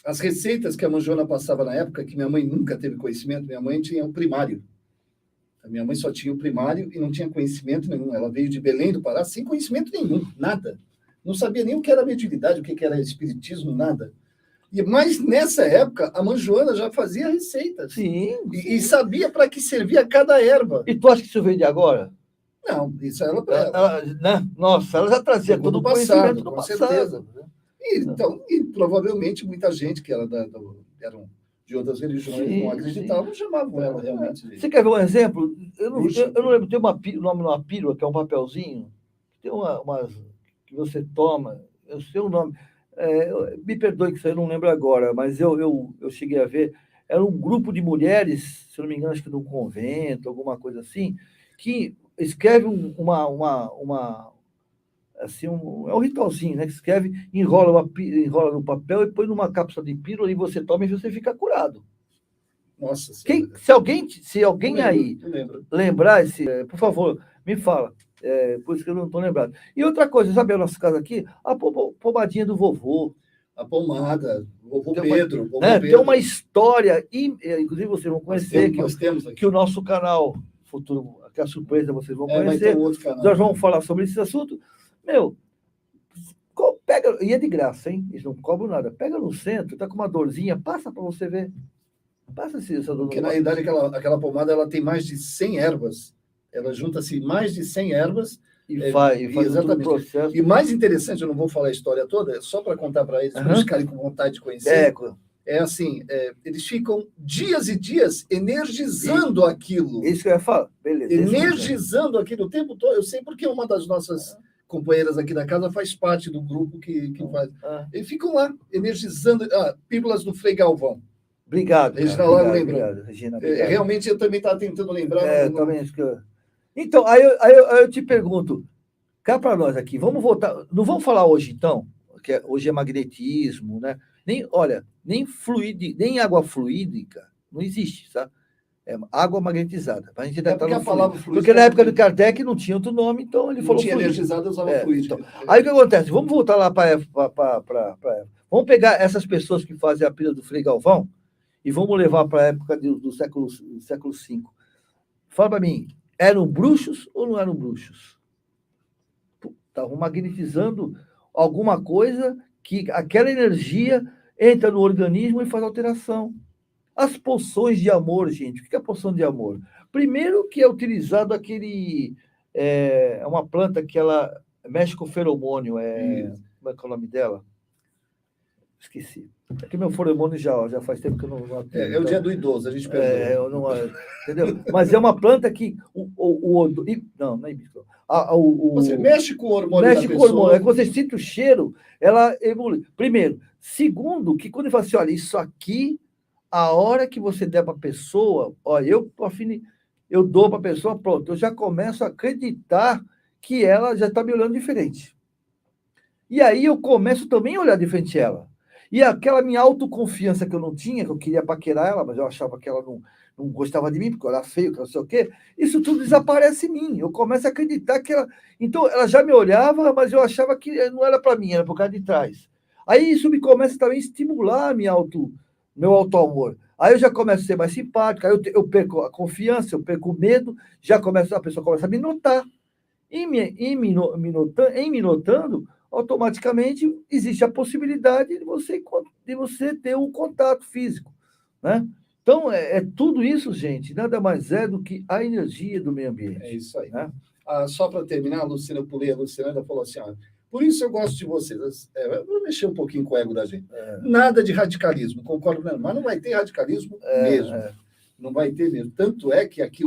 Speaker 1: As receitas que a Manjona passava na época, que minha mãe nunca teve conhecimento, minha mãe tinha o primário. A minha mãe só tinha o primário e não tinha conhecimento nenhum. Ela veio de Belém do Pará sem conhecimento nenhum, nada. Não sabia nem o que era mediunidade, o que era espiritismo, nada. Mas nessa época, a Manjoana já fazia receitas.
Speaker 2: Sim.
Speaker 1: E sabia para que servia cada erva.
Speaker 2: E tu acha que isso veio de agora?
Speaker 1: Não, isso ela...
Speaker 2: Né? Nossa, ela já trazia todo o conhecimento do
Speaker 1: com
Speaker 2: passado.
Speaker 1: certeza. E provavelmente muita gente que eram de outras religiões não acreditavam, chamavam ela realmente.
Speaker 2: Você quer ver um exemplo? Eu não lembro, tem o nome de uma pílula, que é um papelzinho, tem umas que você toma, eu sei o nome, me perdoe que isso eu não lembro agora, mas eu cheguei a ver, era um grupo de mulheres, se eu não me engano, acho que num convento, alguma coisa assim, que escreve assim, é um ritualzinho, né? Que escreve, enrola no papel e põe numa cápsula de pílula e você toma e você fica curado.
Speaker 1: Nossa.
Speaker 2: Se alguém aí lembrar por favor, me fala. Por isso que eu não estou lembrado. E outra coisa, sabe a nossa casa aqui? A pomadinha do vovô.
Speaker 1: A pomada, vovô
Speaker 2: Pedro.
Speaker 1: Pedro.
Speaker 2: Tem uma história, inclusive vocês vão conhecer,
Speaker 1: nós temos aqui.
Speaker 2: Que o nosso canal futuro, que é a surpresa, vocês vão conhecer.
Speaker 1: Vai ter um outro canal.
Speaker 2: Nós vamos falar sobre esse assunto. Pega, e é de graça, hein? Eles não cobram nada. Pega no centro, tá com uma dorzinha, passa para você ver. Passa essa dor.
Speaker 1: Porque, na realidade, aquela pomada ela tem mais de 100 ervas. Ela junta-se mais de 100 ervas.
Speaker 2: E faz
Speaker 1: exatamente.
Speaker 2: todo o processo.
Speaker 1: E mais interessante, eu não vou falar a história toda, só para contar para eles, para eles ficarem com vontade de conhecer. Assim, eles ficam dias e dias energizando aquilo.
Speaker 2: Isso que eu ia falar. Beleza.
Speaker 1: Energizando aquilo o tempo todo. Eu sei porque uma das nossas companheiras aqui da casa faz parte do grupo que faz. Eles ficam lá, energizando. Pílulas do Frei Galvão.
Speaker 2: Obrigado.
Speaker 1: Regina logo lembrou.
Speaker 2: Regina,
Speaker 1: realmente eu também estava tentando lembrar.
Speaker 2: Também acho que Então, aí eu te pergunto, cá para nós aqui, vamos voltar. Não vamos falar hoje, então, que hoje é magnetismo, né? Nem água fluídica não existe, sabe? É água magnetizada. A gente ainda porque na época do Kardec não tinha outro nome, então ele falou.
Speaker 1: Não tinha energizado, usava fluídica.
Speaker 2: Então, aí o que acontece? Vamos voltar lá para. Vamos pegar essas pessoas que fazem a pílula do Frei Galvão e vamos levar para a época do século V. Fala para mim, eram bruxos ou não eram bruxos? Estavam magnetizando alguma coisa que aquela energia entra no organismo e faz alteração. As poções de amor, gente. O que é a poção de amor? Primeiro que é utilizado aquele... É uma planta que ela mexe com feromônio. Como é que é o nome dela? Esqueci. É que meu feromônio já faz tempo que eu não atendo.
Speaker 1: É o dia do idoso, a gente pergunta.
Speaker 2: Entendeu? Mas é uma planta que... Não é isso.
Speaker 1: Você mexe com o hormônio
Speaker 2: da pessoa. Com o hormônio. É que você sente o cheiro, ela evolui. Primeiro. Segundo, que quando ele fala assim, olha, isso aqui... A hora que você der para a pessoa, eu dou para a pessoa, pronto, eu já começo a acreditar que ela já está me olhando diferente. E aí eu começo também a olhar diferente ela. E aquela minha autoconfiança que eu não tinha, que eu queria paquerar ela, mas eu achava que ela não gostava de mim, porque eu era feio, que não sei o quê, isso tudo desaparece em mim. Eu começo a acreditar que ela... Então, ela já me olhava, mas eu achava que não era para mim, era por causa de trás. Aí isso me começa também a estimular meu auto-amor. Aí eu já começo a ser mais simpático, aí eu perco a confiança, eu perco o medo, a pessoa começa a me notar. Em me notando, automaticamente existe a possibilidade de você ter um contato físico. Né? Então, tudo isso, gente, nada mais é do que a energia do meio ambiente.
Speaker 1: É isso aí.
Speaker 2: Né?
Speaker 1: Só para terminar, a Luciana ainda falou assim, por isso eu gosto de vocês. Eu vou mexer um pouquinho com o ego da gente. Nada de radicalismo, concordo mesmo. Mas não vai ter radicalismo mesmo. Não vai ter mesmo. Tanto é que aqui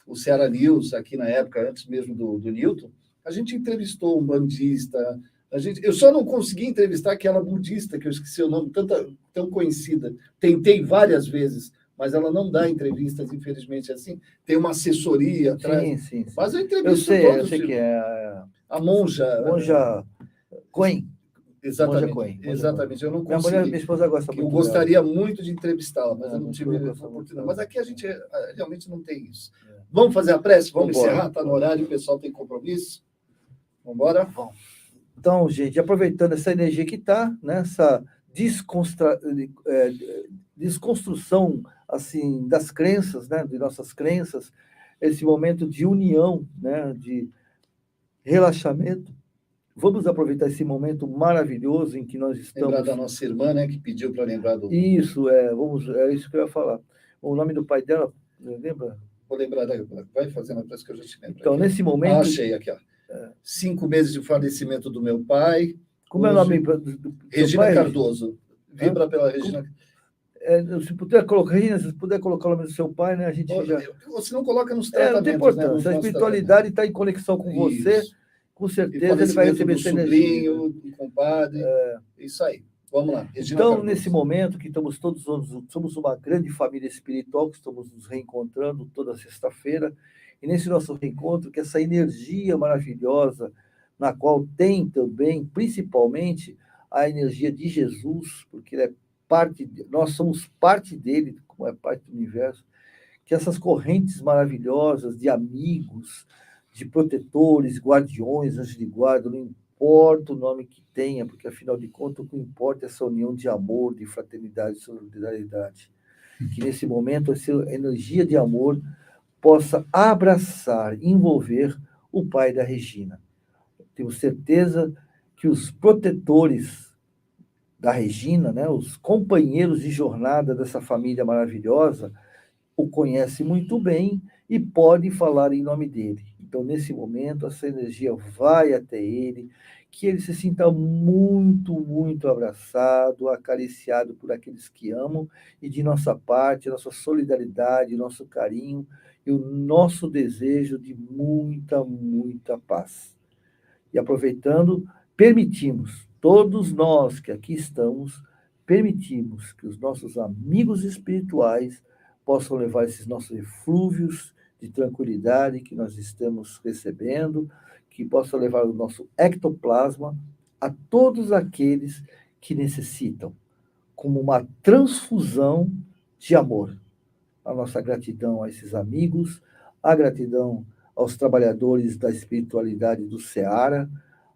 Speaker 1: o Ceará News, aqui na época, antes mesmo do Newton, a gente entrevistou um bandista, eu só não consegui entrevistar aquela budista, que eu esqueci o nome, tão conhecida. Tentei várias vezes, mas ela não dá entrevistas, infelizmente, assim. Tem uma assessoria atrás.
Speaker 2: Sim.
Speaker 1: Mas eu entrevisto
Speaker 2: eu
Speaker 1: todos.
Speaker 2: sei que é
Speaker 1: A monja...
Speaker 2: Monja Coen.
Speaker 1: Exatamente.
Speaker 2: Monja Coen.
Speaker 1: Exatamente, eu não consegui.
Speaker 2: Minha esposa gosta muito
Speaker 1: Eu gostaria muito de entrevistá-la, mas eu não tive a oportunidade. Mas aqui a gente realmente não tem isso. Vamos fazer a prece? Vamos encerrar? Está no horário, o pessoal tem compromisso. Vamos embora?
Speaker 2: Vamos. Então, gente, aproveitando essa energia que está, né, essa desconstrução assim, das crenças, né, de nossas crenças, esse momento de união, né, de relaxamento, vamos aproveitar esse momento maravilhoso em que nós estamos...
Speaker 1: Lembrar da nossa irmã, né, que pediu para lembrar do...
Speaker 2: Isso, é isso que eu ia falar. O nome do pai dela, lembra?
Speaker 1: Vou lembrar, vai fazendo a prece que eu já te lembro.
Speaker 2: Então,
Speaker 1: aqui.
Speaker 2: Nesse momento...
Speaker 1: achei aqui, ó. 5 meses de falecimento do meu pai.
Speaker 2: Como é o nome do
Speaker 1: Regina
Speaker 2: pai?
Speaker 1: Cardoso. Vibra pela Regina.
Speaker 2: Se puder colocar, Regina, se puder colocar o nome do seu pai, né? A gente já...
Speaker 1: Você não coloca nos tratamentos.
Speaker 2: Não tem importância. A espiritualidade está em conexão com você, com certeza ele vai receber essa energia.
Speaker 1: Do compadre. Isso aí. Vamos lá. Regina
Speaker 2: então,
Speaker 1: Cardoso.
Speaker 2: Nesse momento que estamos todos, somos uma grande família espiritual, que estamos nos reencontrando toda sexta-feira, e nesse nosso reencontro, que essa energia maravilhosa, na qual tem também, principalmente, a energia de Jesus, porque ele é nós somos parte dele, como é parte do universo, que essas correntes maravilhosas de amigos, de protetores, guardiões, anjos de guarda, não importa o nome que tenha, porque, afinal de contas, o que importa é essa união de amor, de fraternidade, de solidariedade. Que, nesse momento, essa energia de amor possa abraçar, envolver o pai da Regina. Tenho certeza que os protetores da Regina, né, os companheiros de jornada dessa família maravilhosa, o conhecem muito bem e podem falar em nome dele. Então, nesse momento, essa energia vai até ele, que ele se sinta muito, muito abraçado, acariciado por aqueles que amam, e de nossa parte, nossa solidariedade, nosso carinho e o nosso desejo de muita, muita paz. E aproveitando, permitimos, todos nós que aqui estamos, permitimos que os nossos amigos espirituais possam levar esses nossos eflúvios de tranquilidade que nós estamos recebendo, que possam levar o nosso ectoplasma a todos aqueles que necessitam, como uma transfusão de amor. A nossa gratidão a esses amigos, a gratidão aos trabalhadores da espiritualidade do Ceará,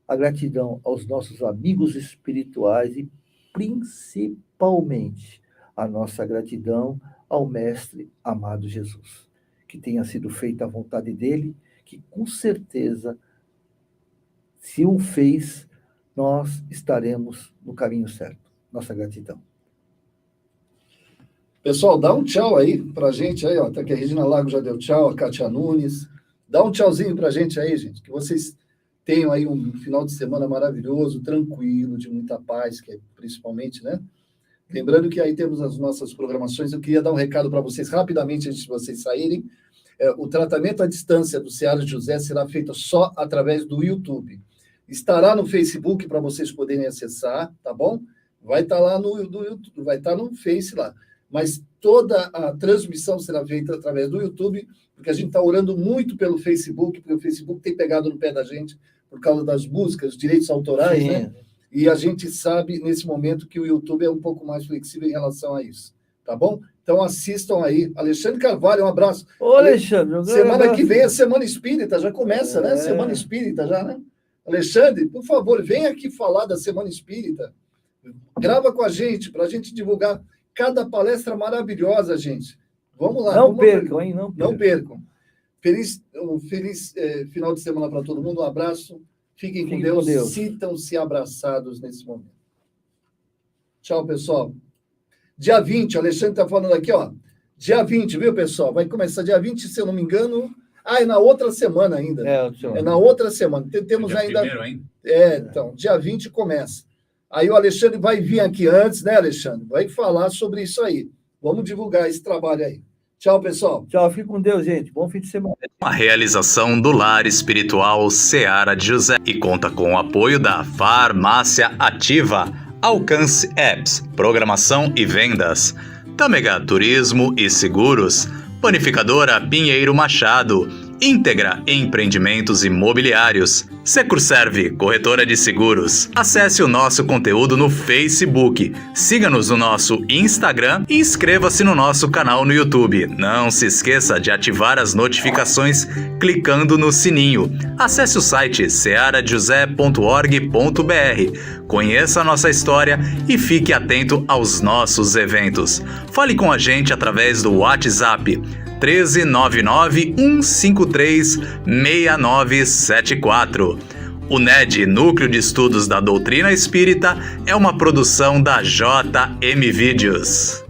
Speaker 2: a gratidão aos nossos amigos espirituais e, principalmente, a nossa gratidão ao Mestre amado Jesus. Que tenha sido feita a vontade dele, que, com certeza, se o fez, nós estaremos no caminho certo. Nossa gratidão.
Speaker 1: Pessoal, dá um tchau aí pra gente aí, ó. Até que a Regina Lago já deu tchau, a Kátia Nunes. Dá um tchauzinho pra gente aí, gente. Que vocês tenham aí um final de semana maravilhoso, tranquilo, de muita paz, que é principalmente, né? Lembrando que aí temos as nossas programações. Eu queria dar um recado para vocês rapidamente antes de vocês saírem. O tratamento à distância do Seara José será feito só através do YouTube. Estará no Facebook para vocês poderem acessar, tá bom? Vai estar lá no YouTube, vai estar no Face lá. Mas toda a transmissão será feita através do YouTube, porque a gente está orando muito pelo Facebook, porque o Facebook tem pegado no pé da gente por causa das músicas, direitos autorais,
Speaker 2: Sim.
Speaker 1: né? E a gente sabe, nesse momento, que o YouTube é um pouco mais flexível em relação a isso, tá bom? Então, assistam aí. Alexandre Carvalho, um abraço.
Speaker 2: Ô, Alexandre,
Speaker 1: semana que vem é Semana Espírita, já começa, né? Semana Espírita já, né? Alexandre, por favor, vem aqui falar da Semana Espírita. Grava com a gente, para a gente divulgar cada palestra maravilhosa, gente. Vamos lá.
Speaker 2: Não percam, hein?
Speaker 1: Não percam. Feliz final de semana para todo mundo. Um abraço. Fiquem com Deus. Sintam-se abraçados nesse momento. Tchau, pessoal. Dia 20, o Alexandre está falando aqui, ó. Dia 20, viu, pessoal? Vai começar dia 20, se eu não me engano. É na outra semana ainda. É na outra semana. Temos ainda. Então, dia 20 começa. Aí o Alexandre vai vir aqui antes, né, Alexandre? Vai falar sobre isso aí. Vamos divulgar esse trabalho aí. Tchau, pessoal.
Speaker 2: Tchau, fique com Deus, gente. Bom fim de semana.
Speaker 6: A realização do Lar Espiritual Seara de José e conta com o apoio da Farmácia Ativa, Alcance Apps, Programação e Vendas, Tâmega Turismo e Seguros, Panificadora Pinheiro Machado, Íntegra Empreendimentos Imobiliários, Securserve, corretora de seguros. Acesse o nosso conteúdo no Facebook, siga-nos no nosso Instagram e inscreva-se no nosso canal no YouTube. Não se esqueça de ativar as notificações clicando no sininho. Acesse o site searajosé.org.br. Conheça a nossa história e fique atento aos nossos eventos. Fale com a gente através do WhatsApp 13991536974. O NED, Núcleo de Estudos da Doutrina Espírita, é uma produção da JM Vídeos.